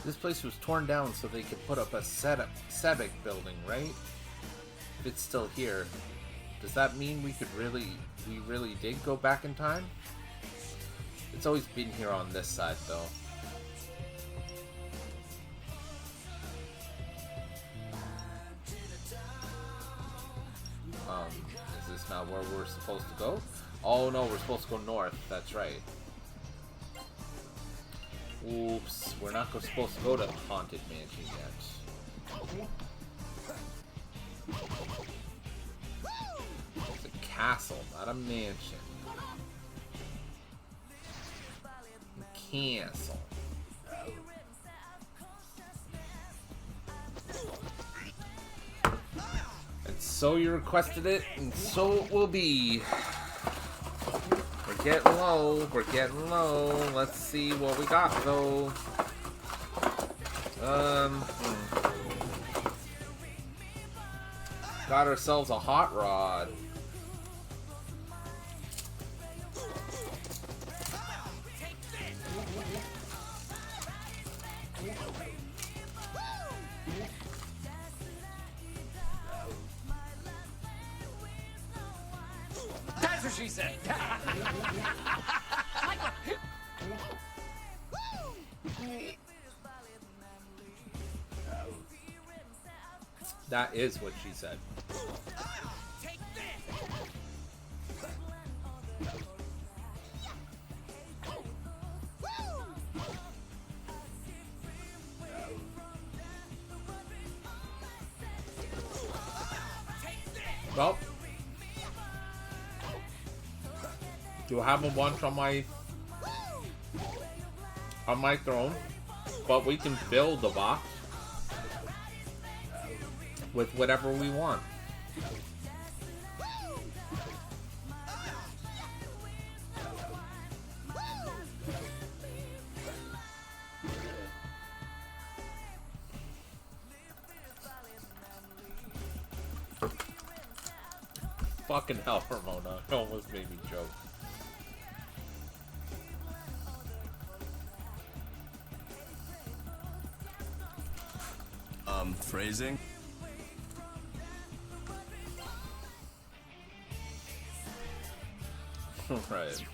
This place was torn down so they could put up a Sebek building, right? If it's still here, does that mean we really did go back in time? It's always been here on this side, though. Is this not where we're supposed to go? Oh no, we're supposed to go north. That's right. Oops, we're not supposed to go to the Haunted Mansion yet. It's a castle, not a mansion. Castle. And so you requested it, and so it will be. We're getting low. We're getting low. Let's see what we got, though. Got ourselves a hot rod. That's what she said. That is what she said. Take this! Well, do have a bunch on my throne, but we can build the box with whatever we want. Fucking hell, Ramona. It almost made me joke. Phrasing? Right.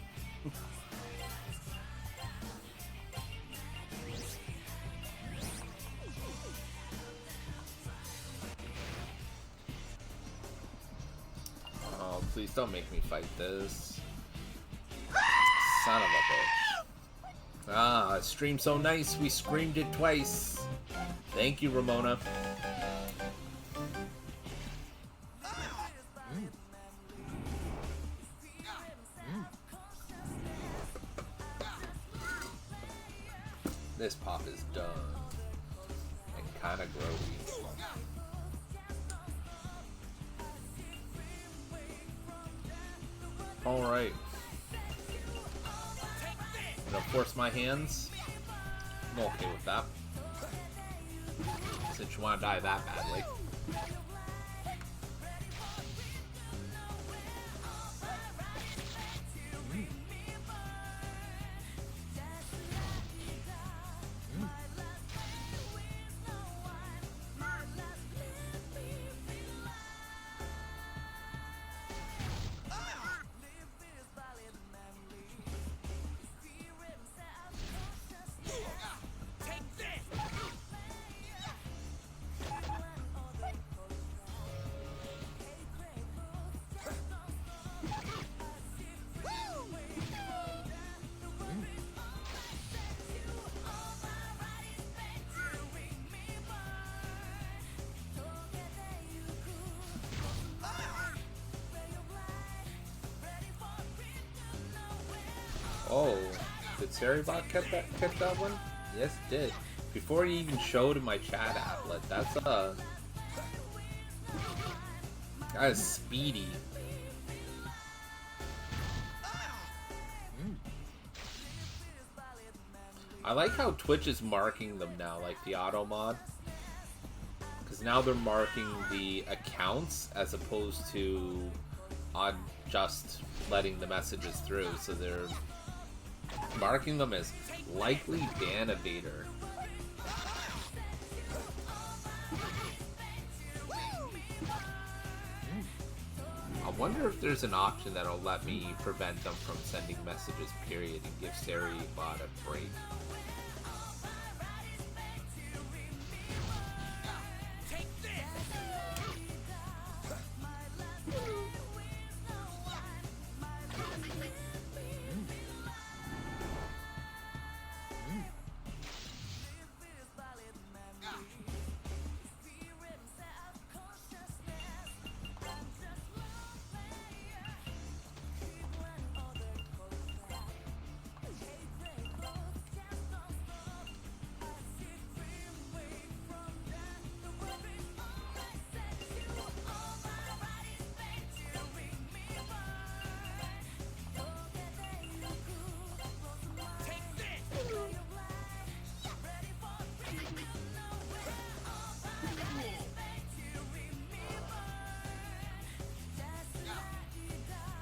Oh, please don't make me fight this. Son of a bitch. Ah, it streamed so nice, we screamed it twice. Thank you, Ramona. This pop is done. And kinda grody. Alright. I'm gonna force my hands. I'm okay with that. Since you wanna die that badly. Oh, did Saribot catch that one? Yes, it did. Before he even showed in my chat applet. That's that is speedy. I like how Twitch is marking them now, like the auto mod. Because now they're marking the accounts as opposed to on just letting the messages through. So they're marking them as likely ban evader. wonder if there's an option that'll let me prevent them from sending messages, period, and give Sari bot a break.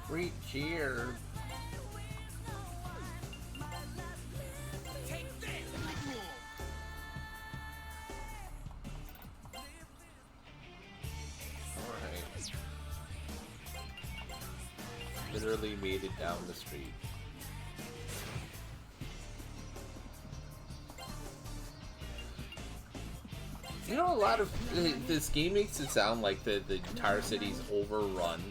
Great cheer. Alright. Literally made it down the street. You know, a lot of this game makes it sound like the entire city's overrun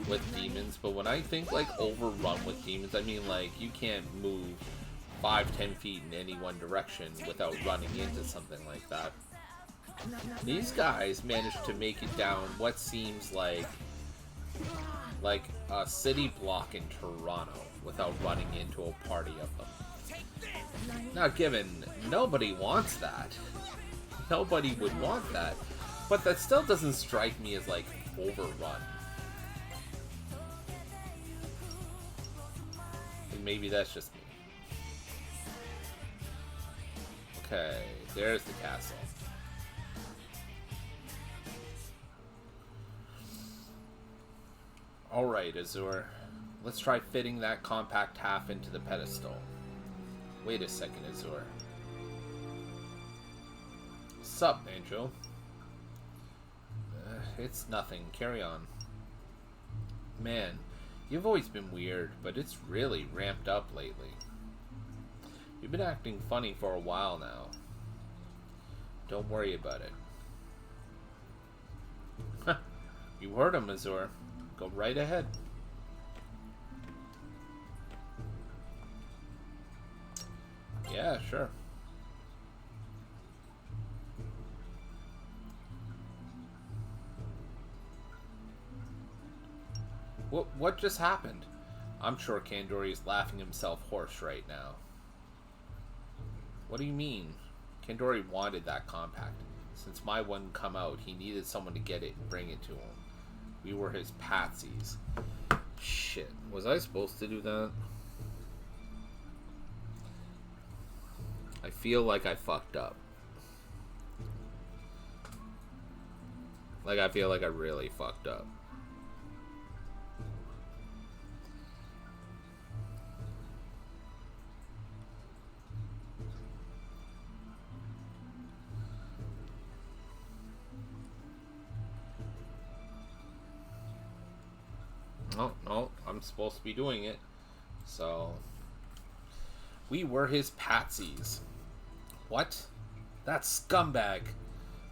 with demons, but when I think like overrun with demons, I mean like you can't move 5-10 feet in any one direction without running into something like that. These guys managed to make it down what seems like a city block in Toronto without running into a party of them. Now given, nobody wants that. Nobody would want that. But that still doesn't strike me as like overrun. Maybe that's just me. Okay, there's the castle. Alright, Azure. Let's try fitting that compact half into the pedestal. Wait a second, Azure. Sup, Angel? It's nothing. Carry on. Man, you've always been weird, but it's really ramped up lately. You've been acting funny for a while now. Don't worry about it. You heard him, Azure. Go right ahead. Yeah, sure. What just happened? I'm sure Kandori's laughing himself hoarse right now. What do you mean? Kandori wanted that compact. Since my one come out, he needed someone to get it and bring it to him. We were his patsies. Shit, was I supposed to do that? I feel like I fucked up. Like, I feel like I really fucked up. No, I'm supposed to be doing it. So, we were his patsies. What? That scumbag.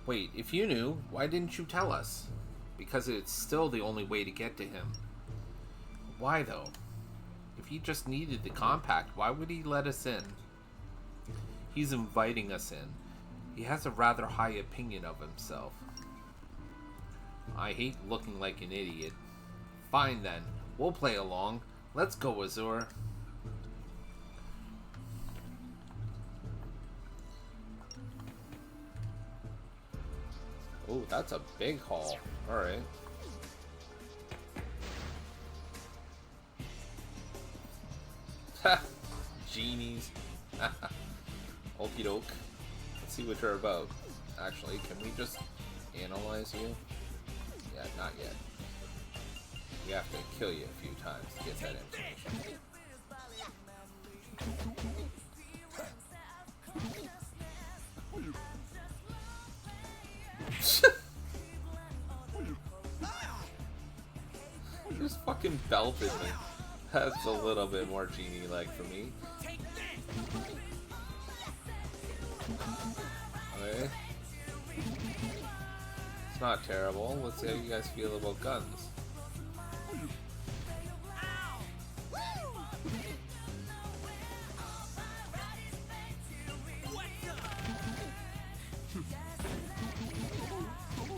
Wait, if you knew, why didn't you tell us? Because it's still the only way to get to him. Why though? If he just needed the compact, why would he let us in? He's inviting us in. He has a rather high opinion of himself. I hate looking like an idiot. Fine then, we'll play along. Let's go, Azure. Oh, that's a big haul. Alright. Ha! Genies. Okie doke. Let's see what you're about. Actually, can we just analyze you? Yeah, not yet. We have to kill you a few times to get that information. enveloping me. That's a little bit more genie-like for me. Okay. It's not terrible. Let's see how you guys feel about guns.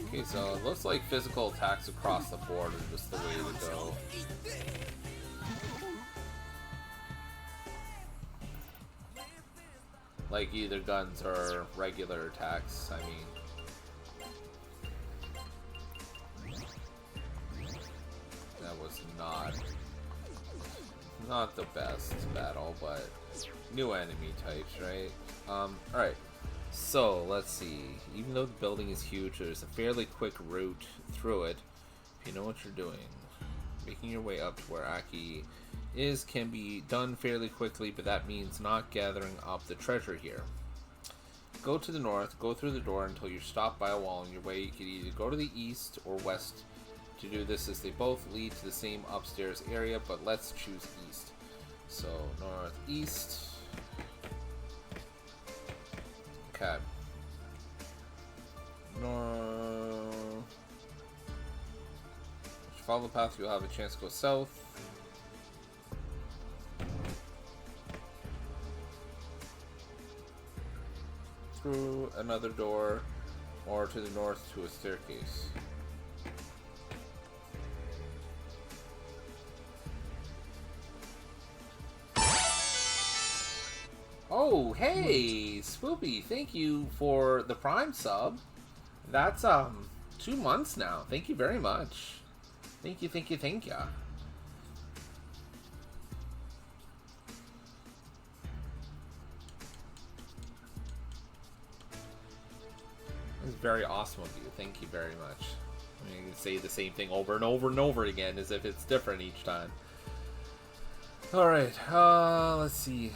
Okay, so it looks like physical attacks across the board are just the way to go. Like either guns or regular attacks, I mean. That was not the best battle, but new enemy types, right? Alright. So, let's see. Even though the building is huge, there's a fairly quick route through it. If you know what you're doing. Making your way up to where Aki is can be done fairly quickly, but that means not gathering up the treasure here. Go to the north, go through the door until you're stopped by a wall on your way. You can either go to the east or west to do this, as they both lead to the same upstairs area, but let's choose east. So, northeast. Okay. If you follow the path, you'll have a chance to go south. Through another door, or to the north to a staircase. Oh, hey, Swoopy, thank you for the Prime sub. That's 2 months now. Thank you very much. Thank you, thank you, thank you. It's very awesome of you. Thank you very much. I mean, you can say the same thing over and over and over again as if it's different each time. Alright, let's see.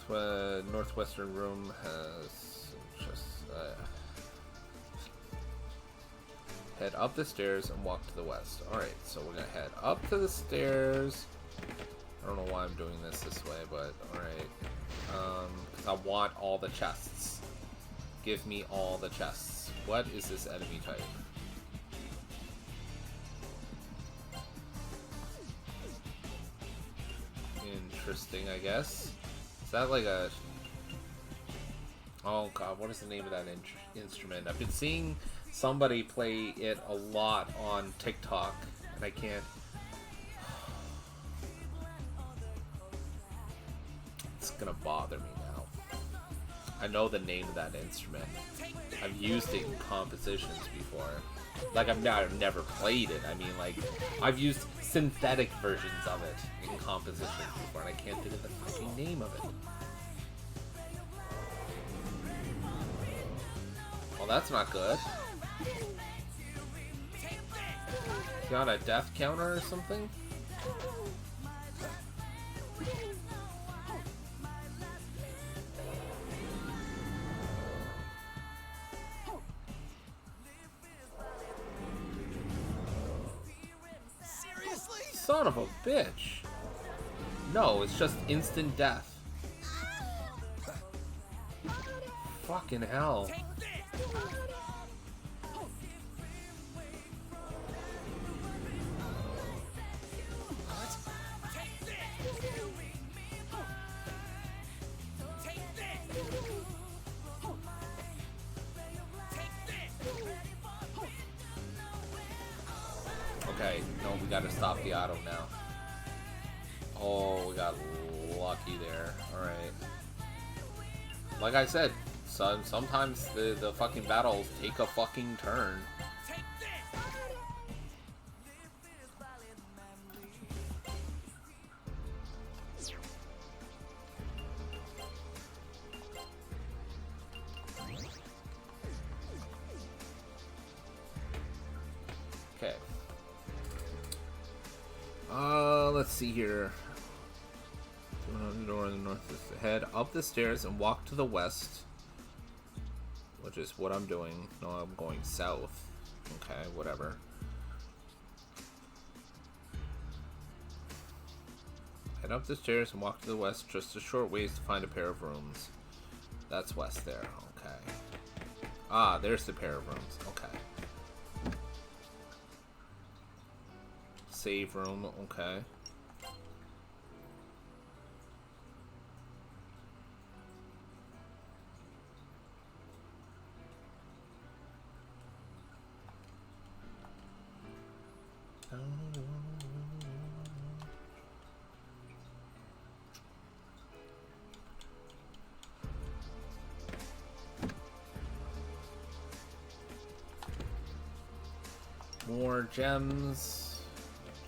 Northwestern room has just head up the stairs and walk to the west. Alright, so we're gonna head up to the stairs. I don't know why I'm doing this way, but alright. Because I want all the chests. Give me all the chests. What is this enemy type? Interesting, I guess. Is that like a... Oh god, what is the name of that instrument? I've been seeing somebody play it a lot on TikTok, and I can't... It's gonna bother me now. I know the name of that instrument. I've used it in compositions before. Like, I've never played it. I mean, like, I've used synthetic versions of it in compositions before, and I can't think of the fucking name of it. Well, that's not good. Got a death counter or something? Son of a bitch. No, it's just instant death. Fucking hell. Okay, no, we gotta stop the auto now. Oh, we got lucky there. Alright. Like I said, sometimes the fucking battles take a fucking turn. Okay. Let's see here. Door in the north. Head up the stairs and walk to the west, which is what I'm doing. No, I'm going south. Okay, whatever. Head up the stairs and walk to the west just a short ways to find a pair of rooms. That's west there. Okay. Ah, there's the pair of rooms. Okay. Save room. Okay. More gems.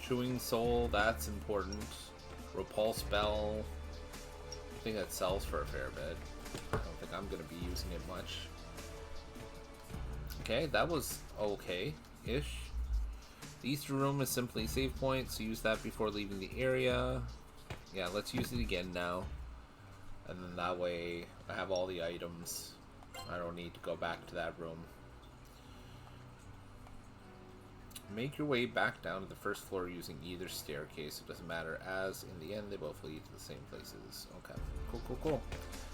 Chewing soul, that's important. Repulse bell. I think that sells for a fair bit. I don't think I'm going to be using it much. Okay, that was okay-ish. The Easter room is simply a save point, so use that before leaving the area. Yeah, let's use it again now. And then that way I have all the items. I don't need to go back to that room. Make your way back down to the first floor using either staircase. It doesn't matter, as in the end they both lead to the same places. Okay, cool.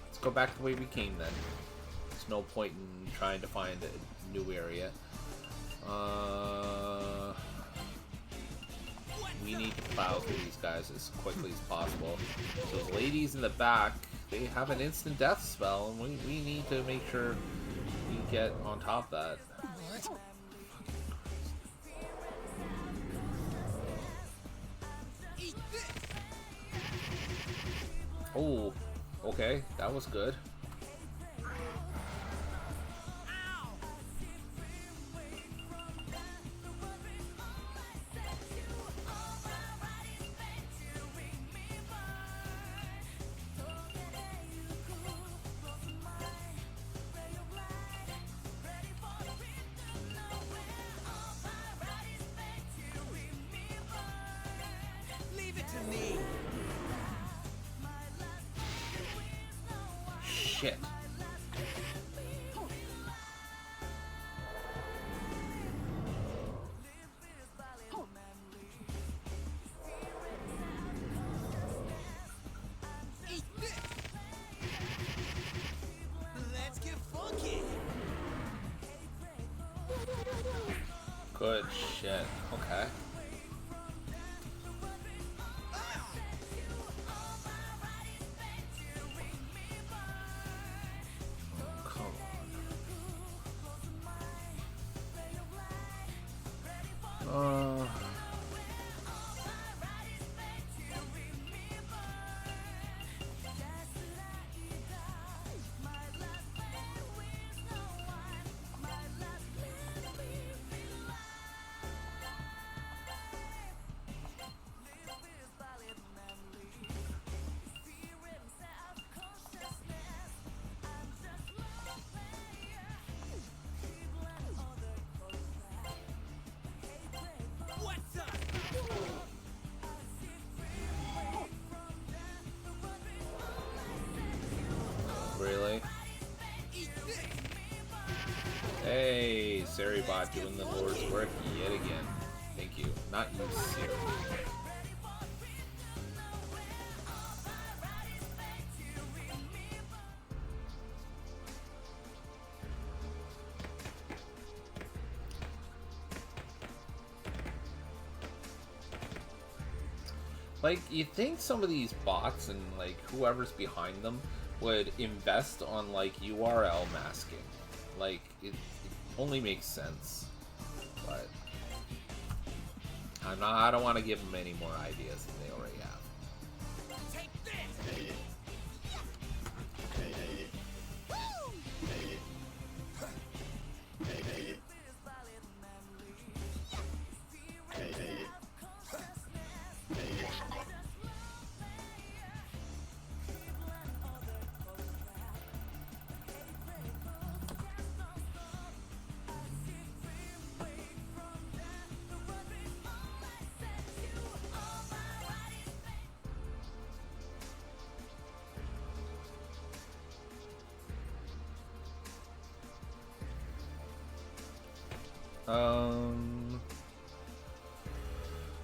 Let's go back the way we came then. There's no point in trying to find a new area. We need to plow through these guys as quickly as possible. Those ladies in the back, they have an instant death spell, and we need to make sure we get on top of that. Oh, okay, that was good. Leave it to me. Shit. Eat this. Let's get funky. Good shit. Okay. What's up? Really? Eat this. Hey, Saribot doing the Lord's work yet again. Thank you. Not you, Siri. Like, you'd think some of these bots and, like, whoever's behind them would invest on, like, URL masking. Like, it only makes sense. But I don't want to give them any more ideas than they already have. Take this.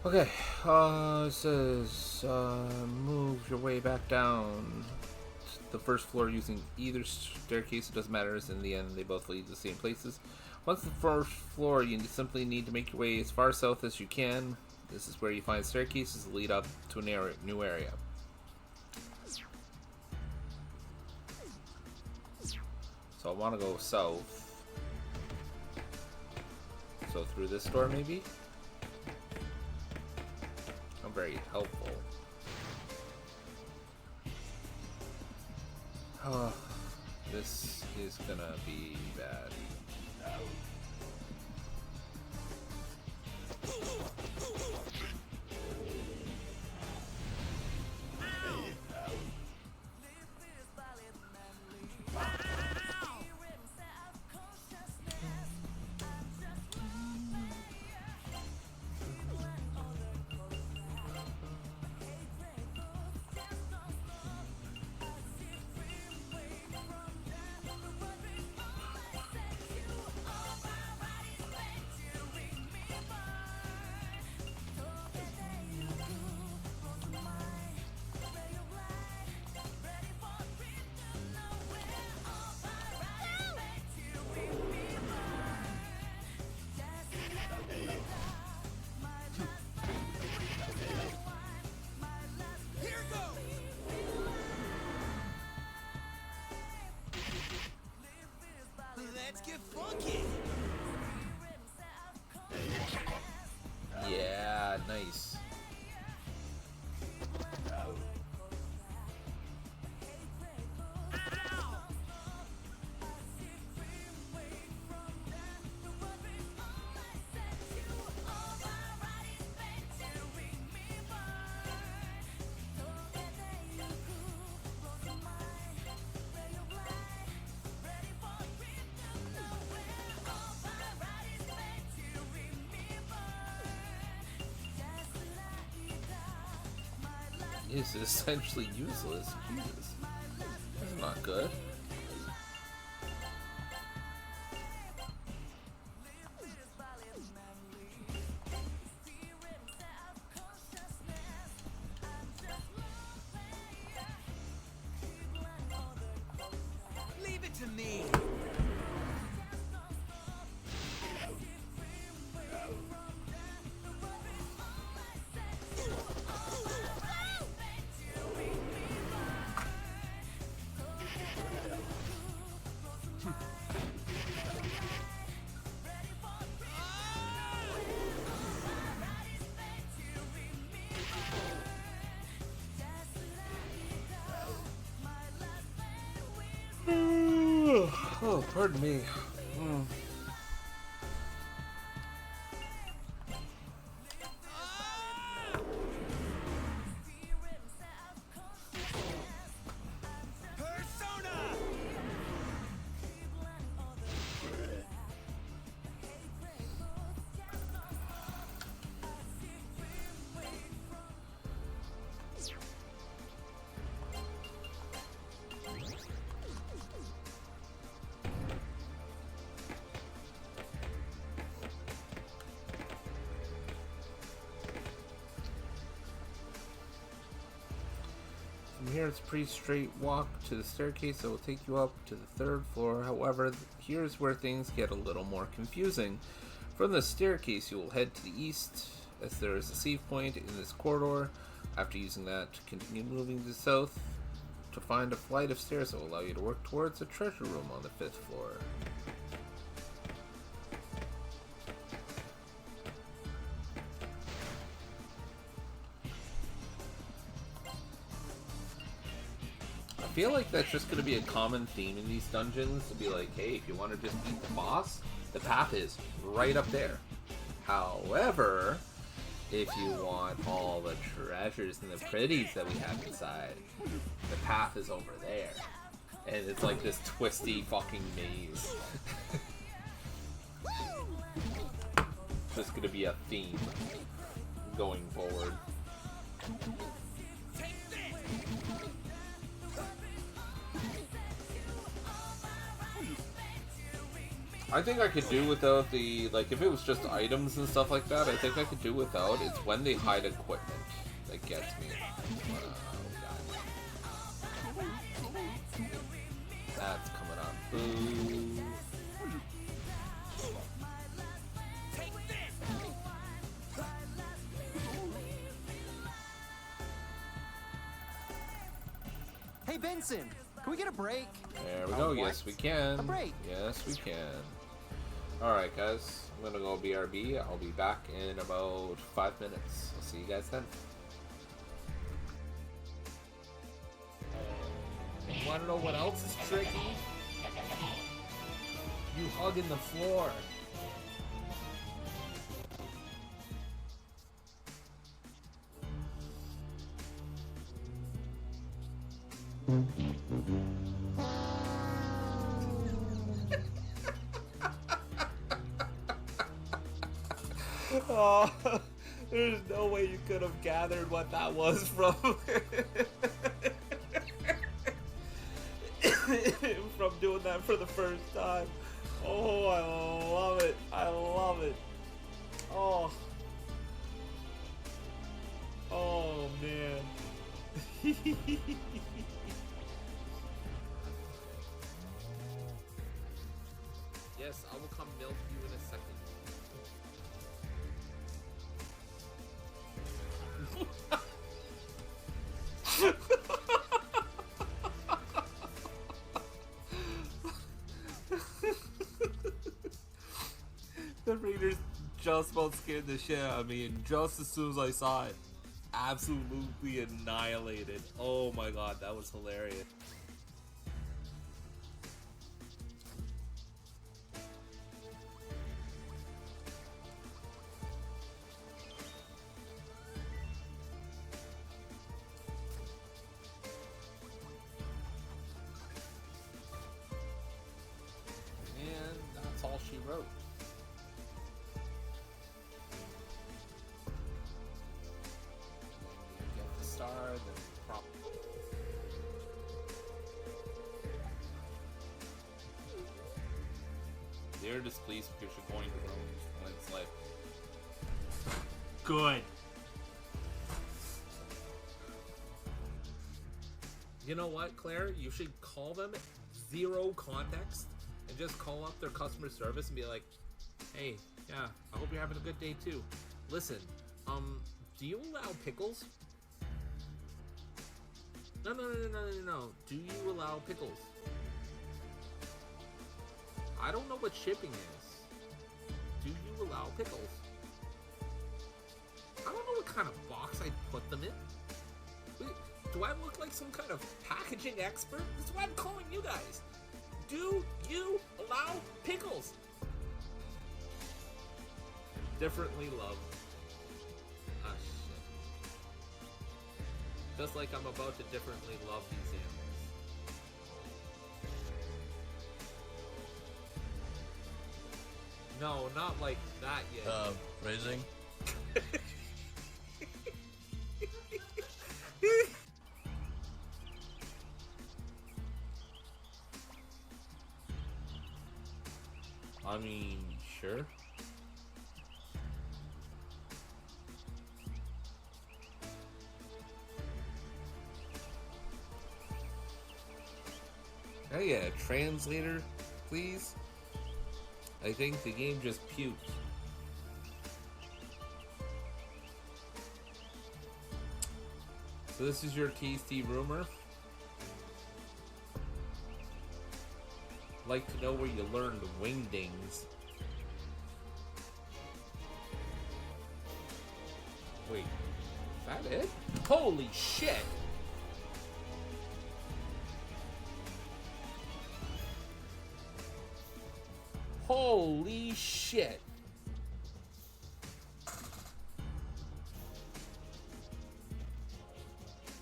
Okay, it says move your way back down the first floor using either staircase. It doesn't matter, as in the end they both lead to the same places. Once the first floor, you simply need to make your way as far south as you can. This is where you find staircases that lead up to a new area. So I want to go south. So through this door, maybe? I'm very helpful. Oh, this is gonna be bad. Let's get funky. Yeah, nice. Is essentially useless. Jesus. That's not good. Leave it to me. Oh, pardon me. Persona. From here, it's a pretty straight walk to the staircase that will take you up to the third floor. However, here's where things get a little more confusing. From the staircase, you will head to the east, as there is a save point in this corridor. After using that, continue moving to the south to find a flight of stairs that will allow you to work towards a treasure room on the 5th floor. I feel like that's just going to be a common theme in these dungeons, to be like, hey, if you want to just beat the boss, the path is right up there. However, if you want all the treasures and the pretties that we have inside, the path is over there. And it's like this twisty fucking maze. Just going to be a theme going forward. I think I could do without the, like, if it was just items and stuff like that, I think I could do without. It's when they hide equipment that gets me. God. That's coming up. Boo. Hey, Benson, can we get a break? There we go. what? Yes, we can. A break. Yes, we can. Alright, guys. I'm gonna go BRB. I'll be back in about 5 minutes. I'll see you guys then. Wanna know what else is tricky? You hugging the floor. Oh, there's no way you could have gathered what that was from from doing that for the first time. Oh, I love it. I love it. Oh. Oh, man. Yes, I will come milk you in a second. The readers just about scared the shit out of me, and just as soon as I saw it, absolutely annihilated. Oh my god, that was hilarious. And that's all she wrote. Get the star, then prop. They're displeased because you're going to Rome when it's like good. You know what, Claire? You should call them zero context and just call up their customer service and be like, hey, yeah, I hope you're having a good day too. Listen, do you allow pickles? No. Do you allow pickles? I don't know what shipping is. Do you allow pickles? I don't know what kind of box I'd put them in. Wait, do I look like some kind of packaging expert? That's why I'm calling you guys. Do you allow pickles? Differently loved. Ah, shit. Just like I'm about to differently love these animals. No, not like that yet. Raising? I mean, sure. Can I get a translator, please? I think the game just puked. So this is your tasty rumor? Like to know where you learned wingdings. Wait, is that it? Holy shit! Holy shit!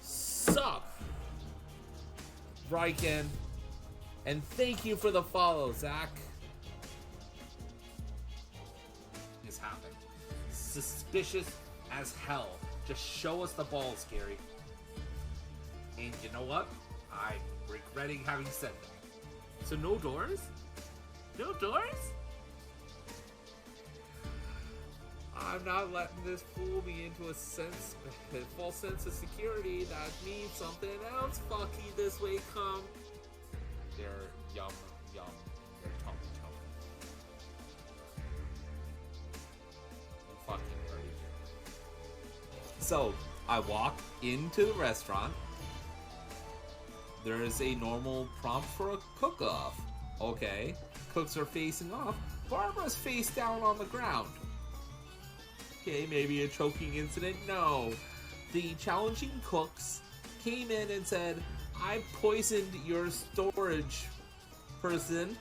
Sup, Riken? And thank you for the follow, Zach. This happened. Suspicious as hell. Just show us the balls, Gary. And you know what? I'm regretting having said that. So no doors? No doors? I'm not letting this fool me into a false sense of security that means something else fucky this way come. They're yum, they're tum tum. I'm fucking ready. So, I walk into the restaurant. There is a normal prompt for a cook-off. Okay, cooks are facing off. Barbara's face down on the ground. Okay, maybe a choking incident? No. The challenging cooks came in and said, I poisoned your storage person,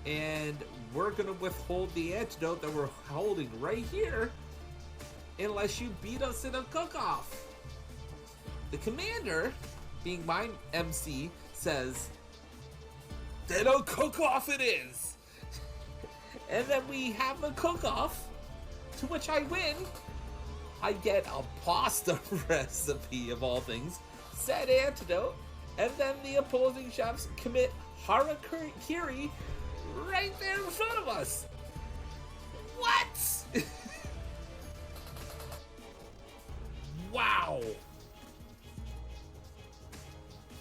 and we're gonna withhold the antidote that we're holding right here unless you beat us in a cook-off. The commander, being my MC, says, then a cook-off it is! And then we have a cook-off, to which I win. I get a pasta recipe of all things, said antidote, and then the opposing chefs commit harakiri right there in front of us. What? Wow.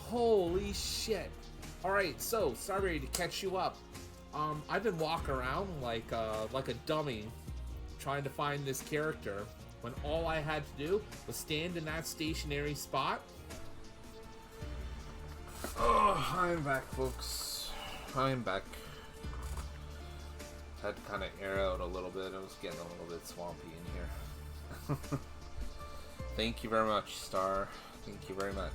Holy shit. Alright, so, sorry to catch you up. I've been walking around like a dummy trying to find this character when all I had to do was stand in that stationary spot. Oh, I'm back, folks. I'm back. Had to kind of air out a little bit. It was getting a little bit swampy in here. Thank you very much, Star. Thank you very much.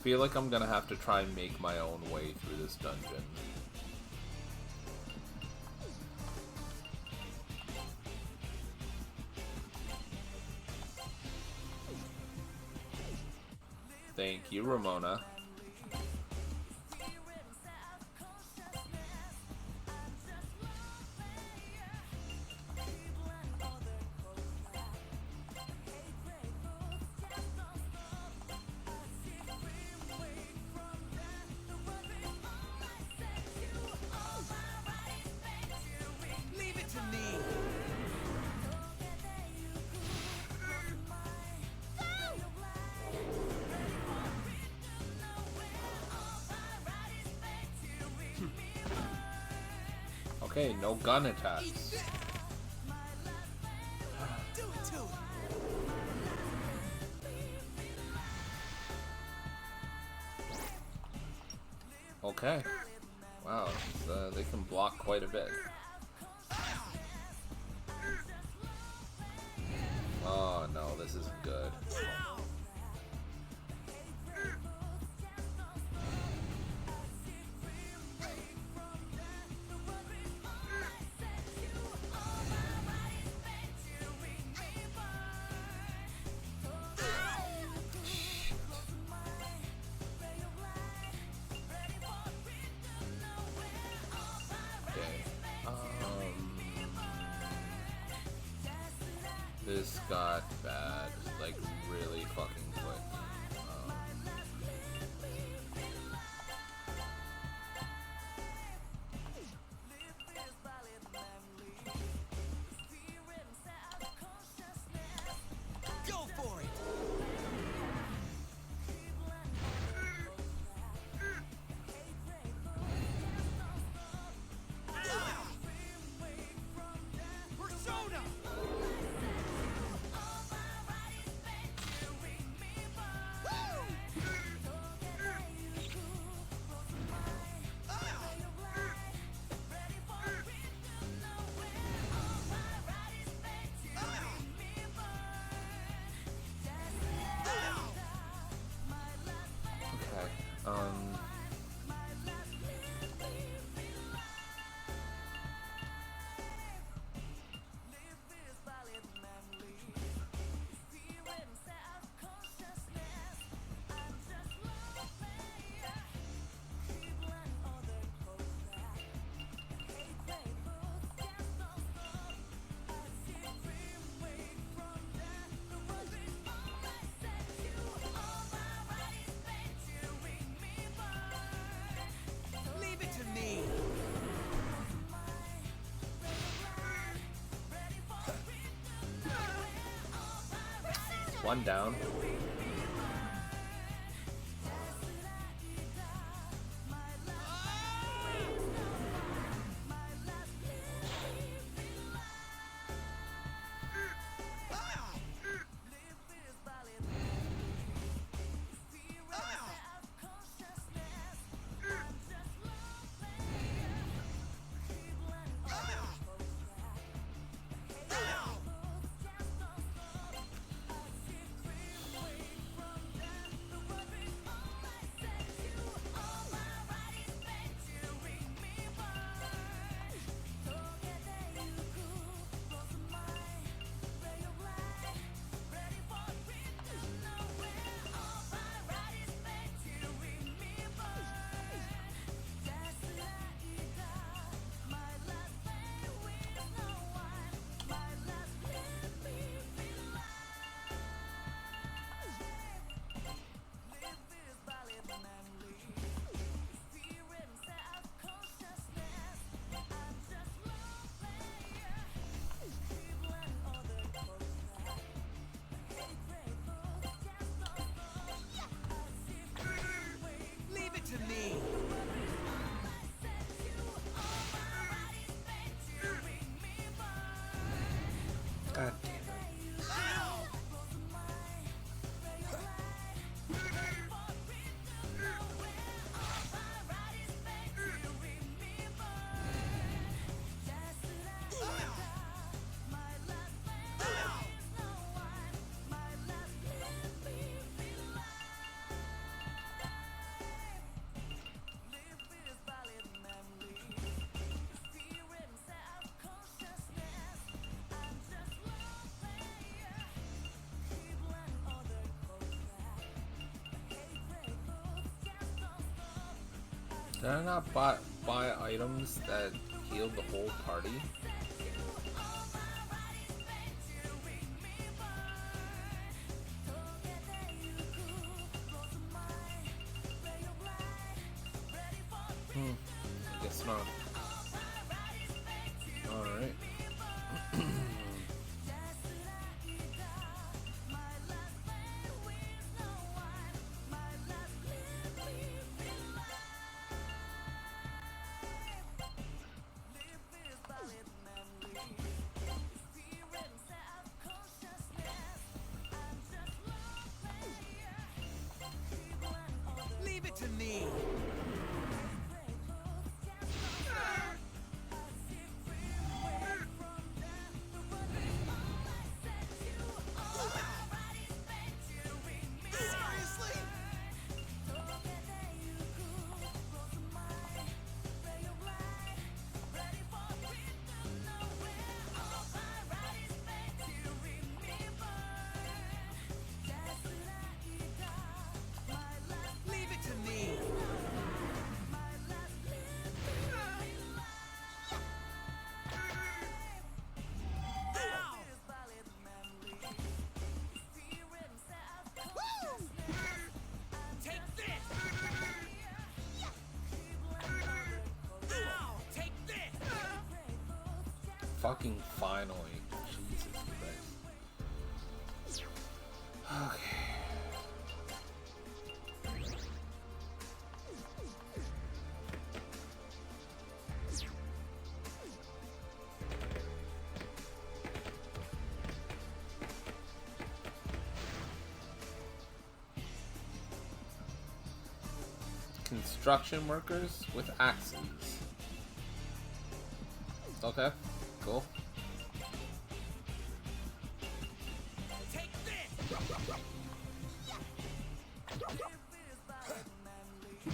Feel like I'm gonna have to try and make my own way through this dungeon. Thank you, Ramona. Leave it to me. Okay, no gun attacks. Do it to it. Okay. Wow, they can block quite a bit. Oh no, this isn't good. This got bad, like really fucking quick. Go for it. Persona. Okay. one down. Leave it to me. God damn it. Did I not buy items that healed the whole party? I guess not. Alright. Leave it to me. Seriously? Leave it to me. Ow! Woo! Take this! Ow! Take this! Fucking finally. Jesus Christ. Okay. Construction workers with axes. Okay, cool. Take this!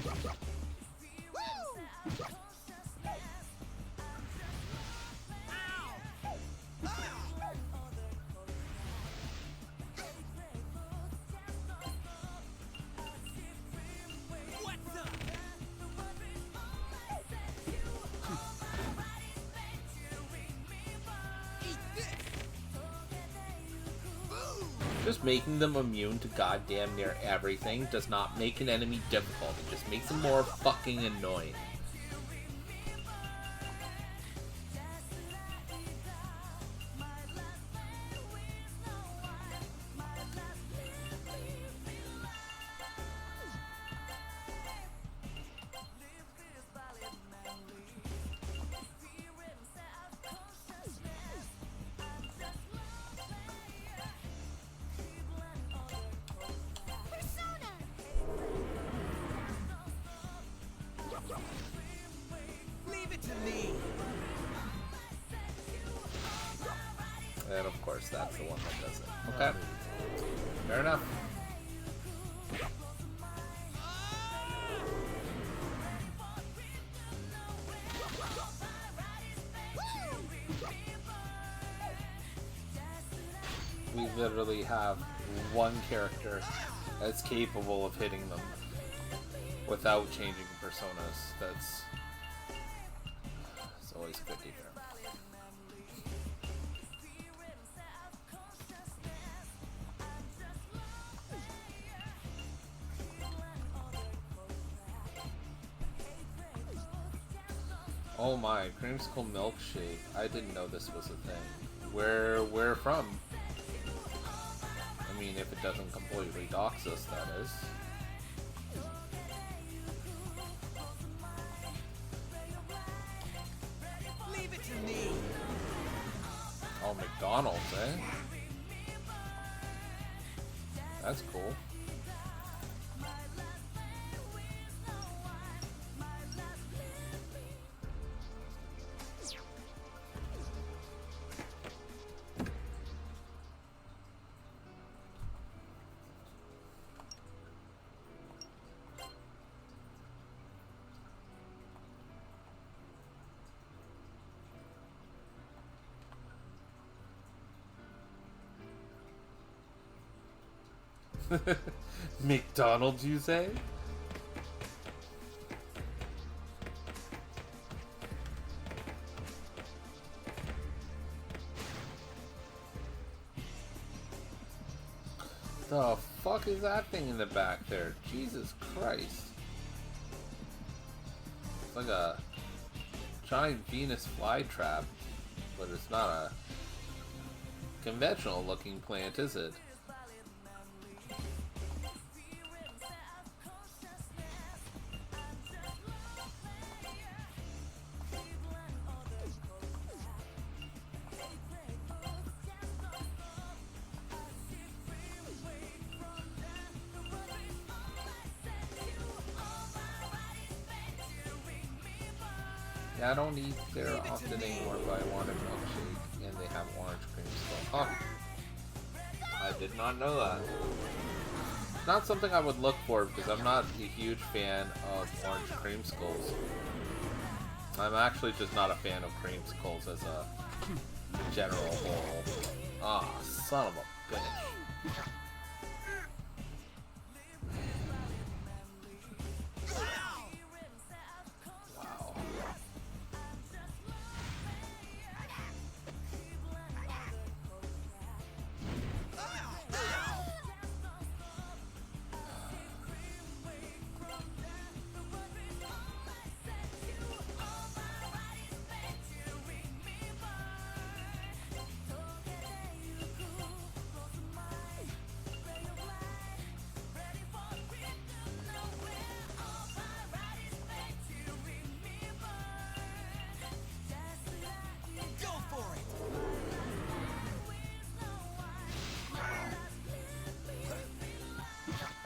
What's up? Eat this! Boom! Just making them immune to goddamn near everything does not make an enemy difficult. It just makes them more fucking annoying. And of course, that's the one that does it. Okay. Fair enough. We literally have one character that's capable of hitting them without changing personas. That's it's always good to hear. Oh my, creamsicle milkshake. I didn't know this was a thing. Where from? I mean, if it doesn't completely dox us, that is. Leave it to me. Oh, McDonald's, eh? That's cool. McDonald's, you say? The fuck is that thing in the back there? Jesus Christ. It's like a giant Venus flytrap, but it's not a conventional looking plant, is it? Yeah, I don't eat there often anymore, but I want a milkshake, and they have orange creamsicle. Oh, I did not know that. Not something I would look for because I'm not a huge fan of orange creamsicles. I'm actually just not a fan of creamsicles as a general whole. Ah, son of a bitch.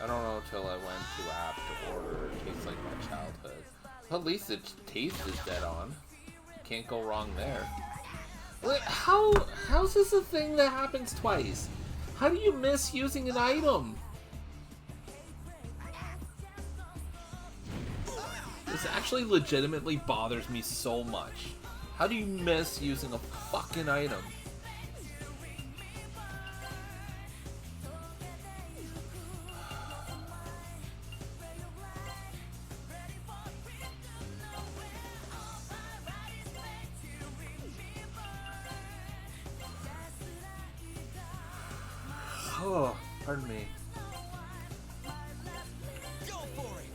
I don't know until I went to app to order. It tastes like my childhood. At least the taste is dead on. Can't go wrong there. Wait, how's this a thing that happens twice? How do you miss using an item? This actually legitimately bothers me so much. How do you miss using a fucking item? Oh, pardon me. Go for it.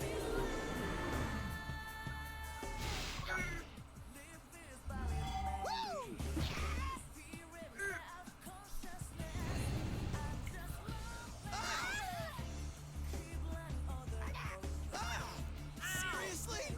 Seriously?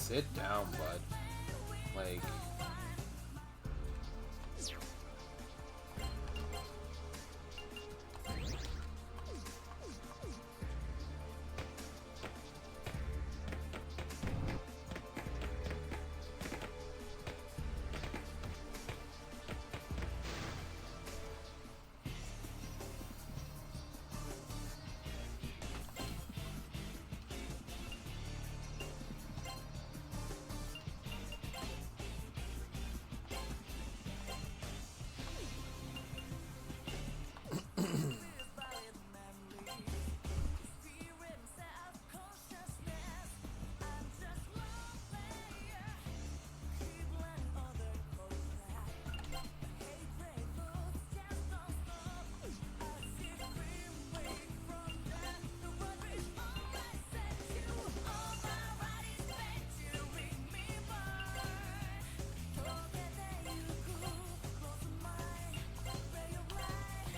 Sit down, bud. Like...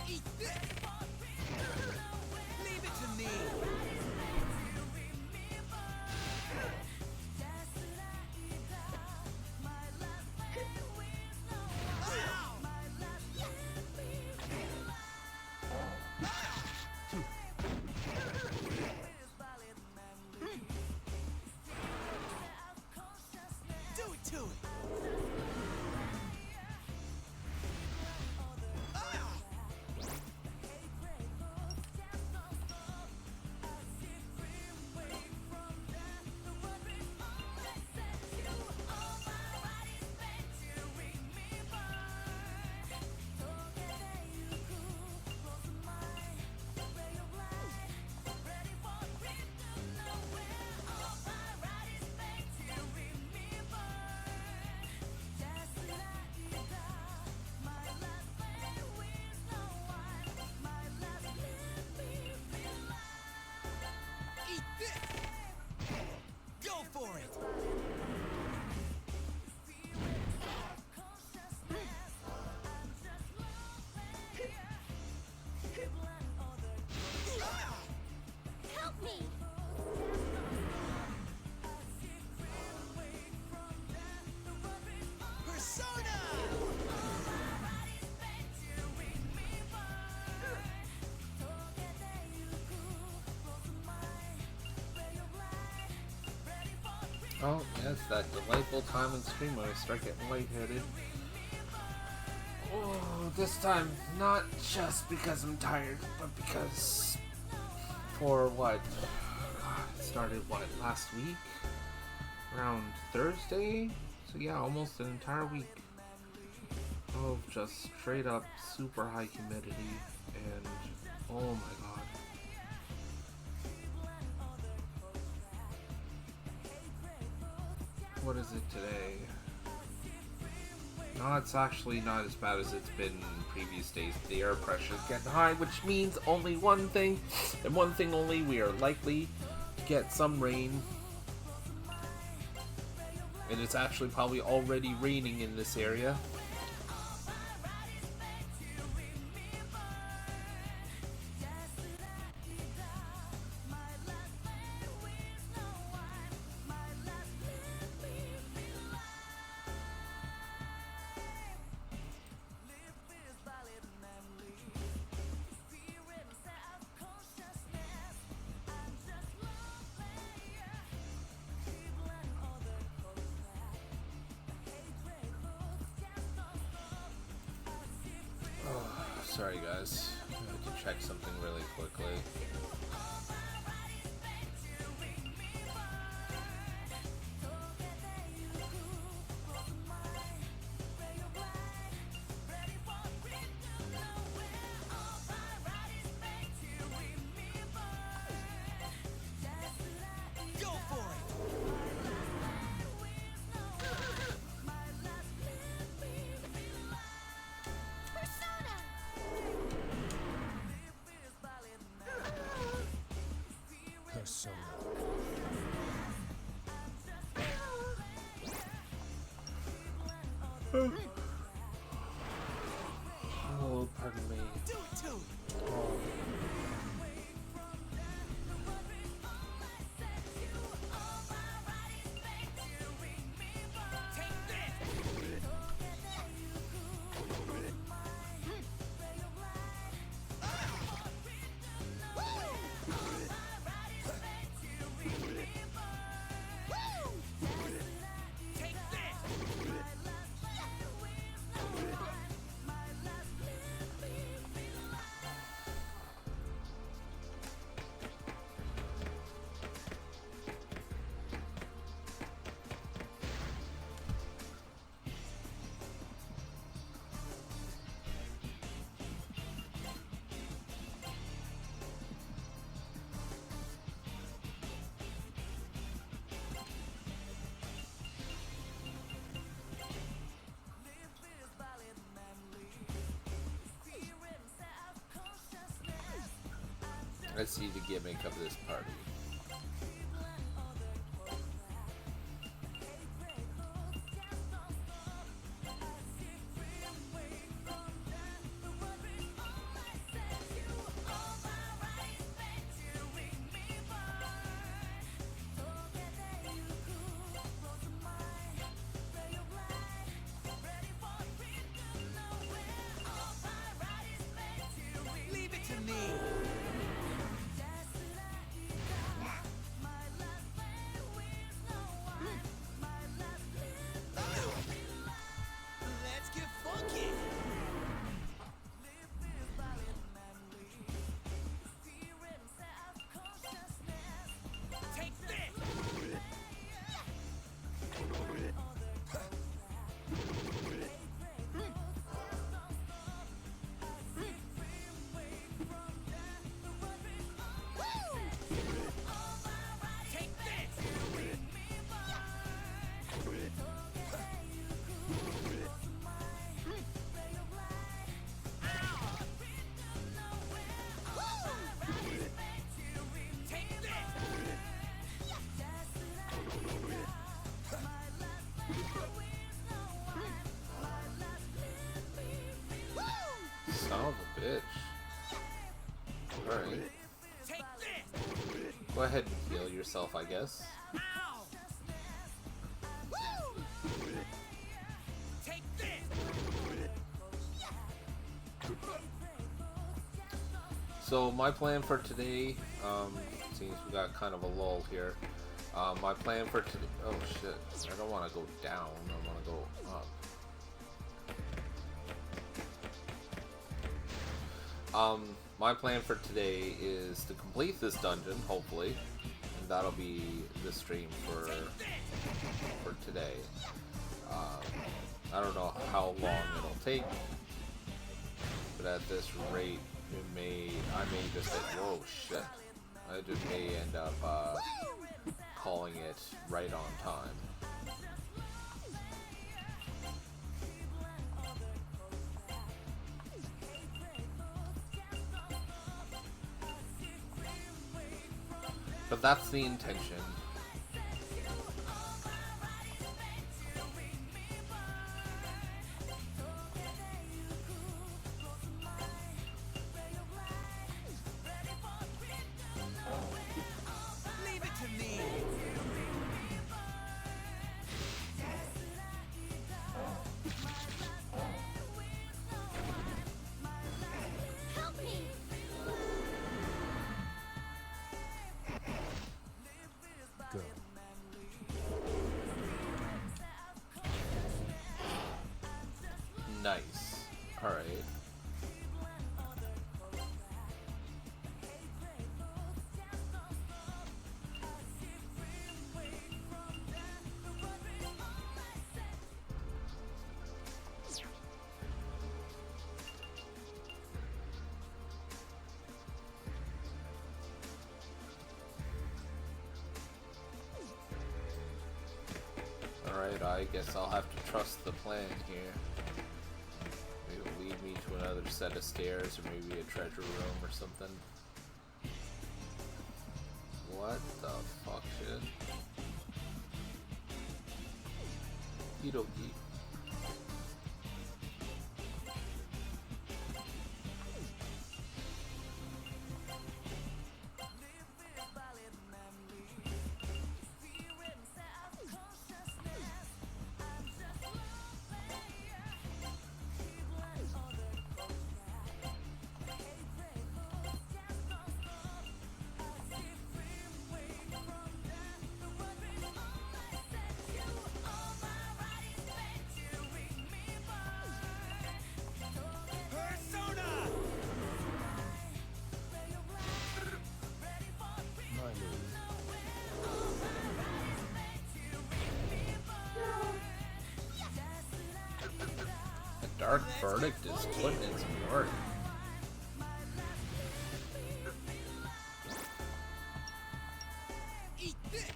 Eat this! Leave it to me! Do it to it! Eat this! Go for it! Help me! Persona! Oh, yes, that delightful time in stream when I start getting lightheaded. Oh, this time, not just because I'm tired, but because... For what? God, it started, what, last week? Around Thursday? So yeah, almost an entire week of just straight up super high humidity, and oh my god. What is it today? No, it's actually not as bad as it's been in previous days. The air pressure is getting high, which means only one thing, and one thing only: we are likely to get some rain. And it's actually probably already raining in this area. Sorry guys, I had to check something really quickly. Go for it! Persona. Oh, pardon me. Do it to it! Oh. I see the gimmick of this party. Leave it to me. Let's get funky. Take this. Take this. Take this. Son of a bitch. Alright. Take this. Go ahead and heal yourself, I guess. Ow. Take this. So my plan for today, seems we got kind of a lull here. My plan for today, oh shit, I don't want to go down, I want to go up. My plan for today is to complete this dungeon, hopefully, and that'll be the stream for today. I don't know how long it'll take, but at this rate, I may just whoa shit, I just may end up calling it right on time. But that's the intention. Leave it to me. Help me! Nice. Alright. Alright, I guess I'll have to trust the plan here. Maybe lead me to another set of stairs, or maybe a treasure room or something. What the fuck shit? Okie. Persona. The Dark Verdict is putting in some work. Eat this.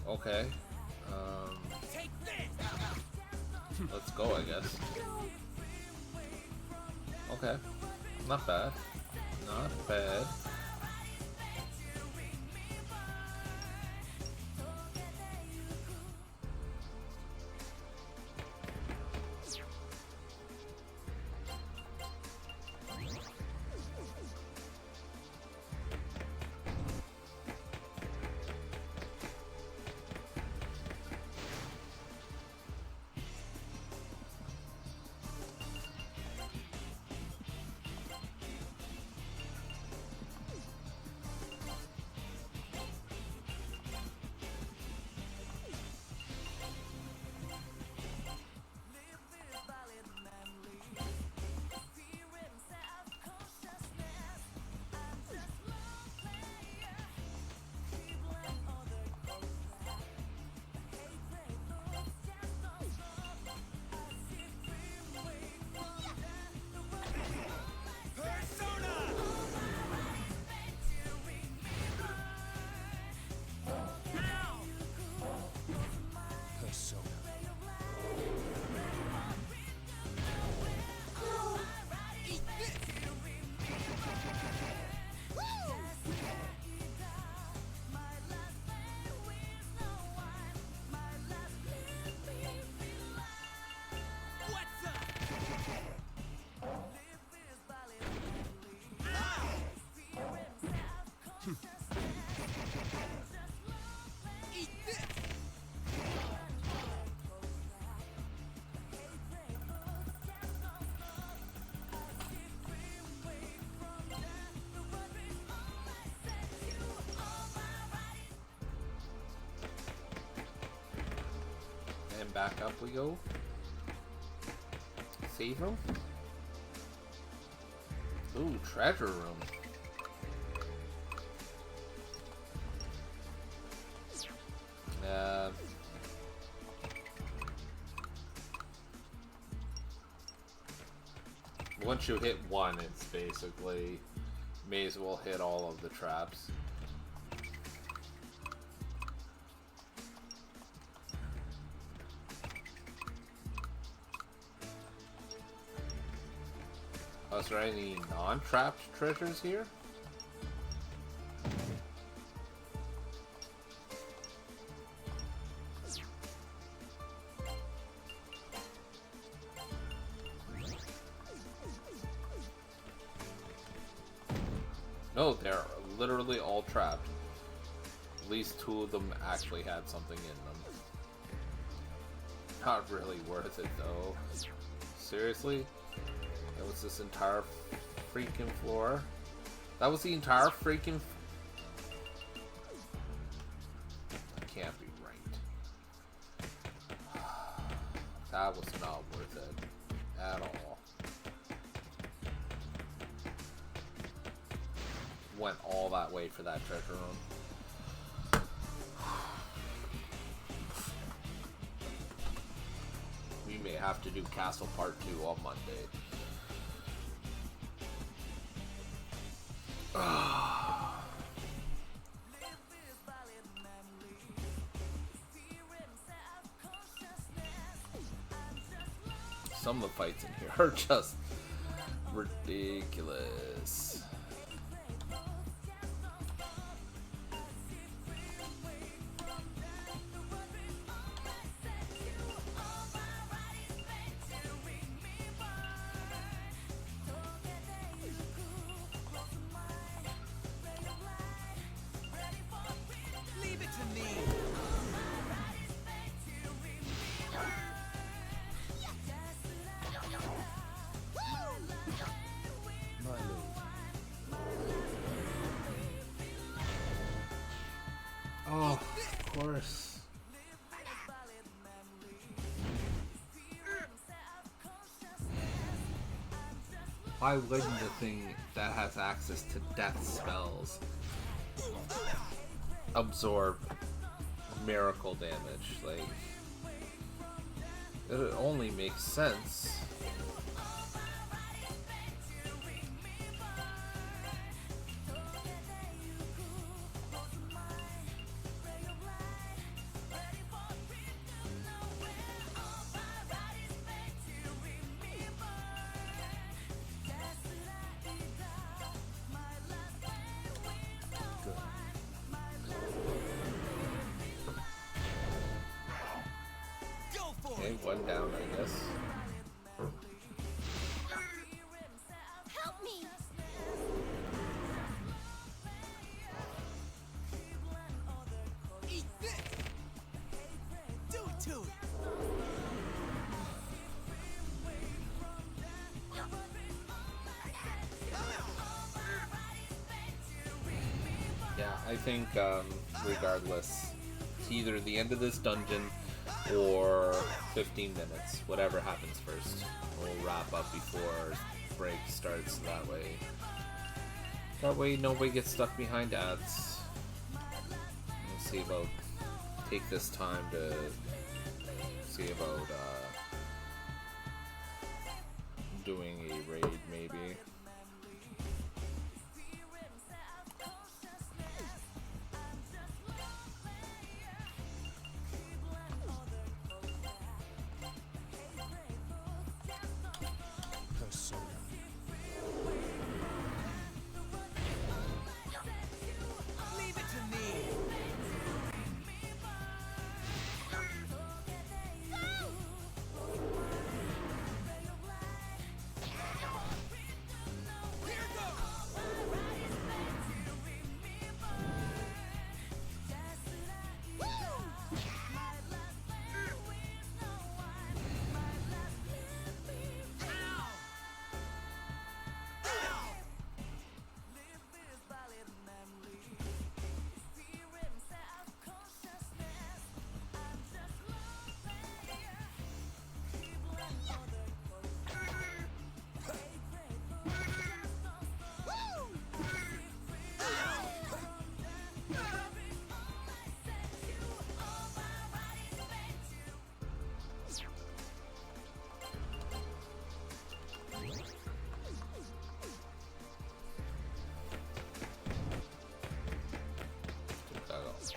Okay. Let's go, I guess. Okay. Not bad. Not bad. And back up we go. Save room? Ooh, treasure room. Once you hit one, it's basically may as well hit all of the traps. Oh, is there any non-trapped treasures here? No, they're literally all trapped. At least two of them actually had something in them. Not really worth it though. Seriously? That was this entire freaking floor? That was the entire freaking... That can't be right. That was not worth it at all. Went all that way for that treasure room. We may have to do Castle Part 2 on Monday. Some of the fights in here are just ridiculous. Leave it to me. Oh, of course. Why wouldn't the thing that has access to death spells absorb miracle damage? Like, it only makes sense. Okay, one down, I guess. Help me! Eat this! Do it to it! Yeah, I think regardless, it's either the end of this dungeon or 15 minutes. Whatever happens first. We'll wrap up before break starts. That way nobody gets stuck behind ads. We'll see about take this time to see about doing a raid maybe. Leave it to me! Here goes!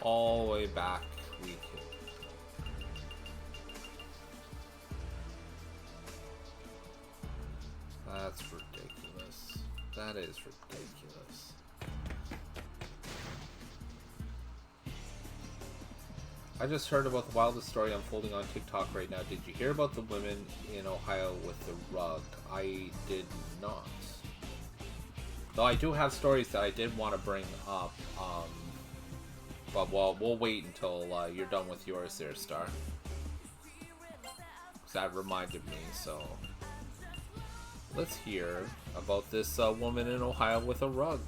All the way back. That's ridiculous. That is ridiculous. I just heard about the wildest story unfolding on TikTok right now. Did you hear about the women in Ohio with the rug? I did not. Though I do have stories that I did want to bring up. But well, we'll wait until you're done with yours there, Star. 'Cause that reminded me, so... Let's hear about this woman in Ohio with a rug.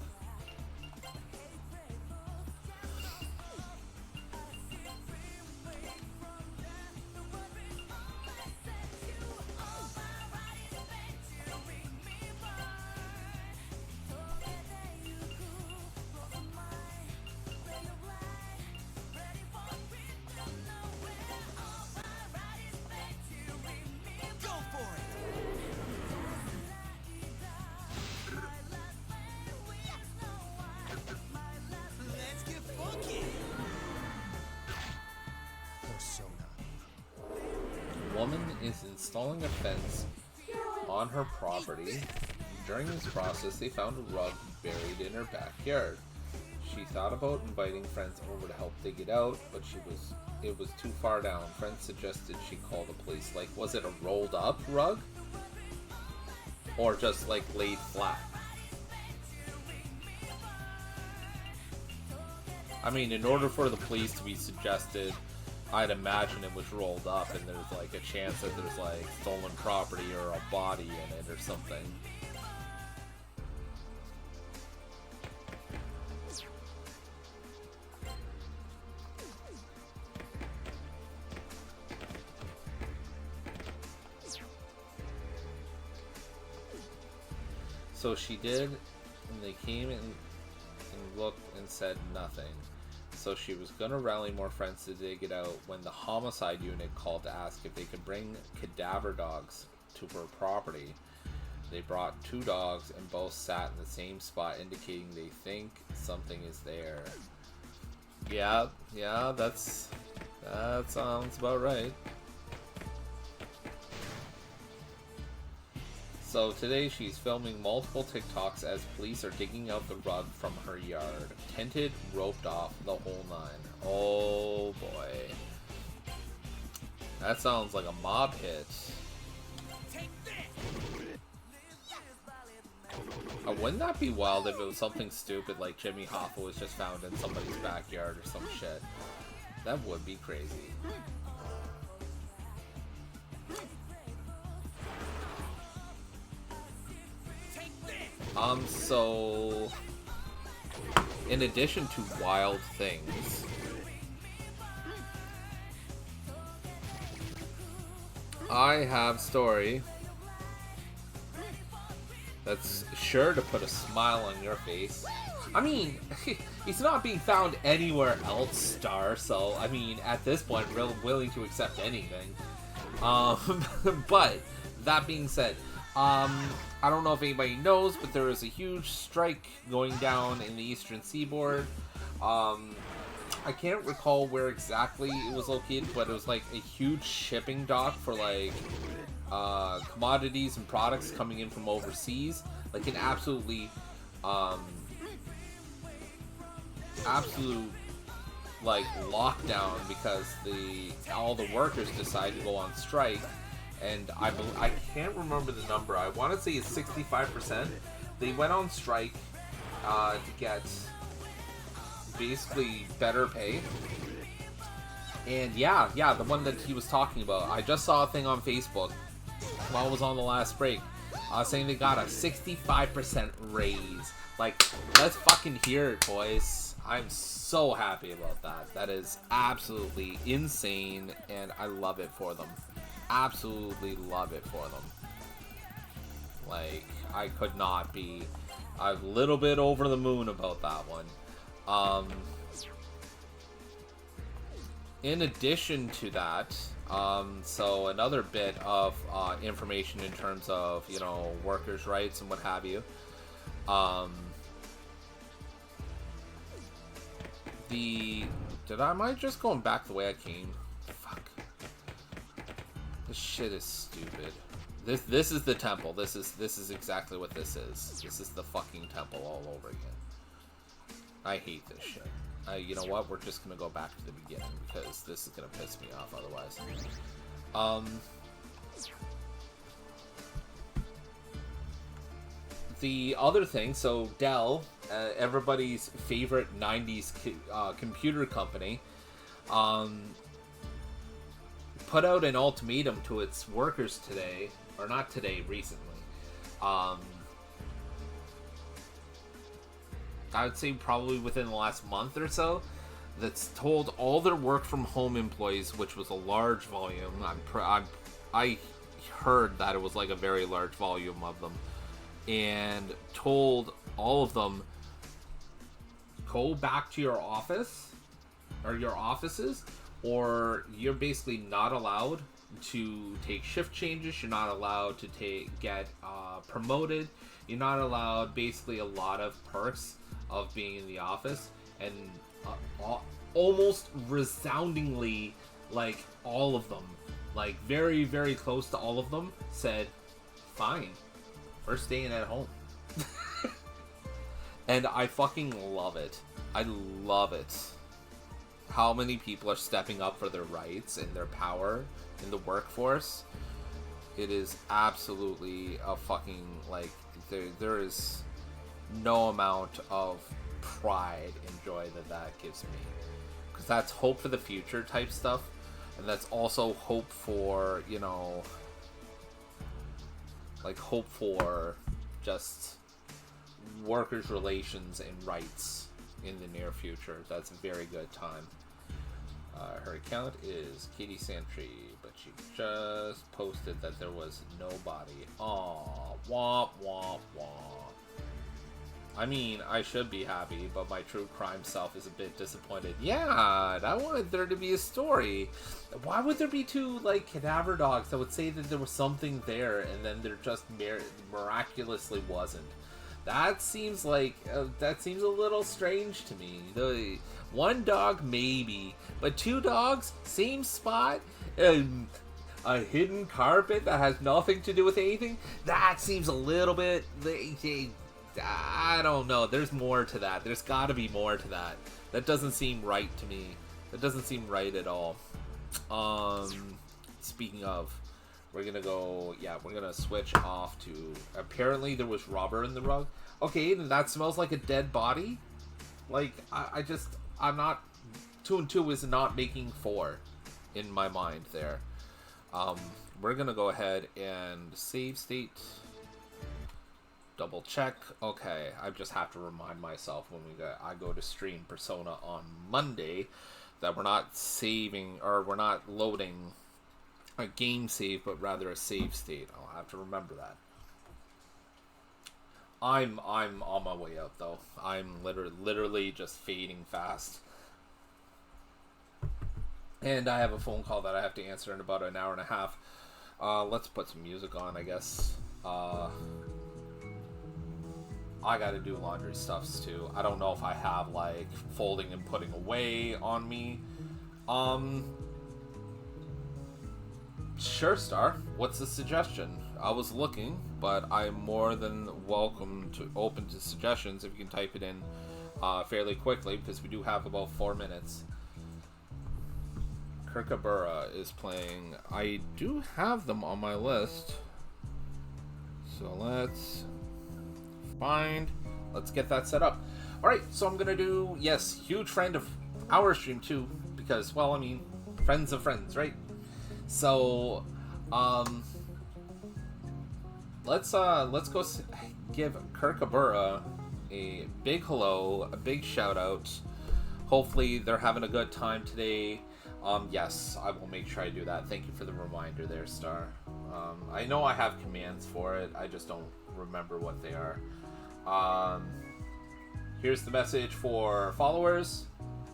Go for it! Let's get funky! Woman is installing a fence on her property. During this process, they found a rug buried in her backyard. She thought about inviting friends over to help dig it out, but it was too far down. Friends suggested she call the police. Like, was it a rolled up rug? Or just like laid flat? I mean, in order for the police to be suggested, I'd imagine it was rolled up and there's like a chance that there's like stolen property or a body in it or something. So she did, and they came and looked and said nothing. So she was gonna rally more friends to dig it out when the homicide unit called to ask if they could bring cadaver dogs to her property. They brought 2 dogs and both sat in the same spot, indicating they think something is there. Yeah, that sounds about right. So today she's filming multiple TikToks as police are digging out the rug from her yard. Tented, roped off, the whole 9. Oh boy. That sounds like a mob hit. Take this. Wouldn't that be wild if it was something stupid like Jimmy Hoffa was just found in somebody's backyard or some shit? That would be crazy. So in addition to wild things, I have a story that's sure to put a smile on your face. I mean, he's not being found anywhere else, Star, so, I mean, at this point, real willing to accept anything. But, that being said, I don't know if anybody knows, but there is a huge strike going down in the Eastern Seaboard. I can't recall where exactly it was located, but it was like a huge shipping dock for like commodities and products coming in from overseas. Like an absolute like lockdown because all the workers decided to go on strike. And I can't remember the number. I want to say it's 65%. They went on strike to get basically better pay. And yeah, the one that he was talking about. I just saw a thing on Facebook while I was on the last break saying they got a 65% raise. Like, let's fucking hear it, boys. I'm so happy about that. That is absolutely insane, and I love it for them. Absolutely love it for them. Like, I could not be a little bit over the moon about that one. In addition to that, so another bit of information in terms of, you know, workers' rights and what have you. Am I just going back the way I came? Fuck. This shit is stupid. This is the temple. This is exactly what this is. This is the fucking temple all over again. I hate this shit. You know what? We're just gonna go back to the beginning because this is gonna piss me off otherwise. The other thing, so Dell, everybody's favorite 90s computer company, put out an ultimatum to its workers today, or not today, recently. I would say probably within the last month or so, that's told all their work from home employees, which was a large volume. I heard that it was like a very large volume of them, and told all of them, go back to your office or your offices, or you're basically not allowed to take shift changes. You're not allowed to get promoted. You're not allowed basically a lot of perks of being in the office. And almost resoundingly, like, all of them, like very, very close to all of them, said, fine, we're staying at home. And I fucking love it. I love it. How many people are stepping up for their rights and their power in the workforce. It is absolutely a fucking, like, there is no amount of pride and joy that gives me, because that's hope for the future type stuff, and that's also hope for, you know, like, hope for just workers' relations and rights in the near future. That's a very good time. Her account is Katie Santry, but she just posted that there was nobody. Aw, womp womp womp. I mean, I should be happy, but my true crime self is a bit disappointed. Yeah, I wanted there to be a story. Why would there be two, like, cadaver dogs that would say that there was something there, and then there just miraculously wasn't? That seems like, that seems a little strange to me. The one dog, maybe, but two dogs, same spot, a hidden carpet that has nothing to do with anything? That seems a little bit, I don't know. There's more to that. There's got to be more to that. That doesn't seem right to me. That doesn't seem right at all. speaking of, we're gonna go. Yeah, we're gonna switch off to. Apparently, there was rubber in the rug. Okay, then that smells like a dead body. Like I'm not. 2 and 2 is not making 4 in my mind there. We're gonna go ahead and save state. Double check. Okay, I just have to remind myself when I go to stream Persona on Monday that we're not saving or we're not loading a game save, but rather a save state. I'll have to remember that. I'm on my way out though. I'm literally just fading fast. And I have a phone call that I have to answer in about an hour and a half. Let's put some music on, I guess. I gotta do laundry stuffs too. I don't know if I have like folding and putting away on me. Sure, Star. What's the suggestion? I was looking, but I'm more than welcome to open to suggestions if you can type it in fairly quickly, because we do have about 4 minutes. Kirkabura is playing. I do have them on my list. So let's get that set up. Alright, so I'm gonna do, yes, huge friend of our stream too, because, well, I mean, friends of friends, right? So, let's go give Kirkabura a big hello, a big shout out. Hopefully they're having a good time today. Yes, I will make sure I do that. Thank you for the reminder there, Star. I know I have commands for it, I just don't remember what they are. Here's the message for followers.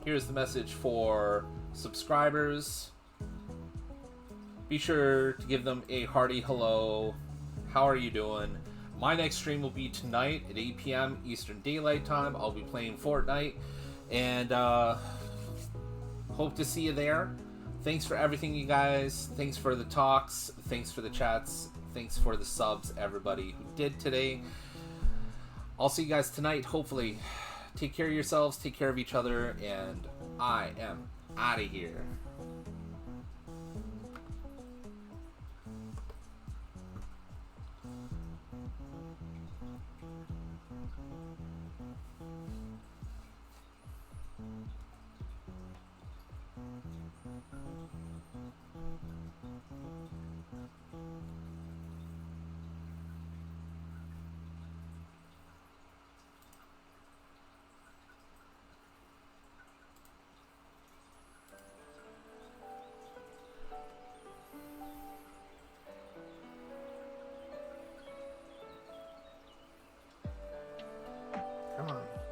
Here's the message for subscribers. Be sure to give them a hearty hello. How are you doing? My next stream will be tonight at 8 p.m. Eastern Daylight Time. I'll be playing Fortnite. And hope to see you there. Thanks for everything, you guys. Thanks for the talks. Thanks for the chats. Thanks for the subs, everybody who did today. I'll see you guys tonight, hopefully. Take care of yourselves, take care of each other, and I am out of here. Come on.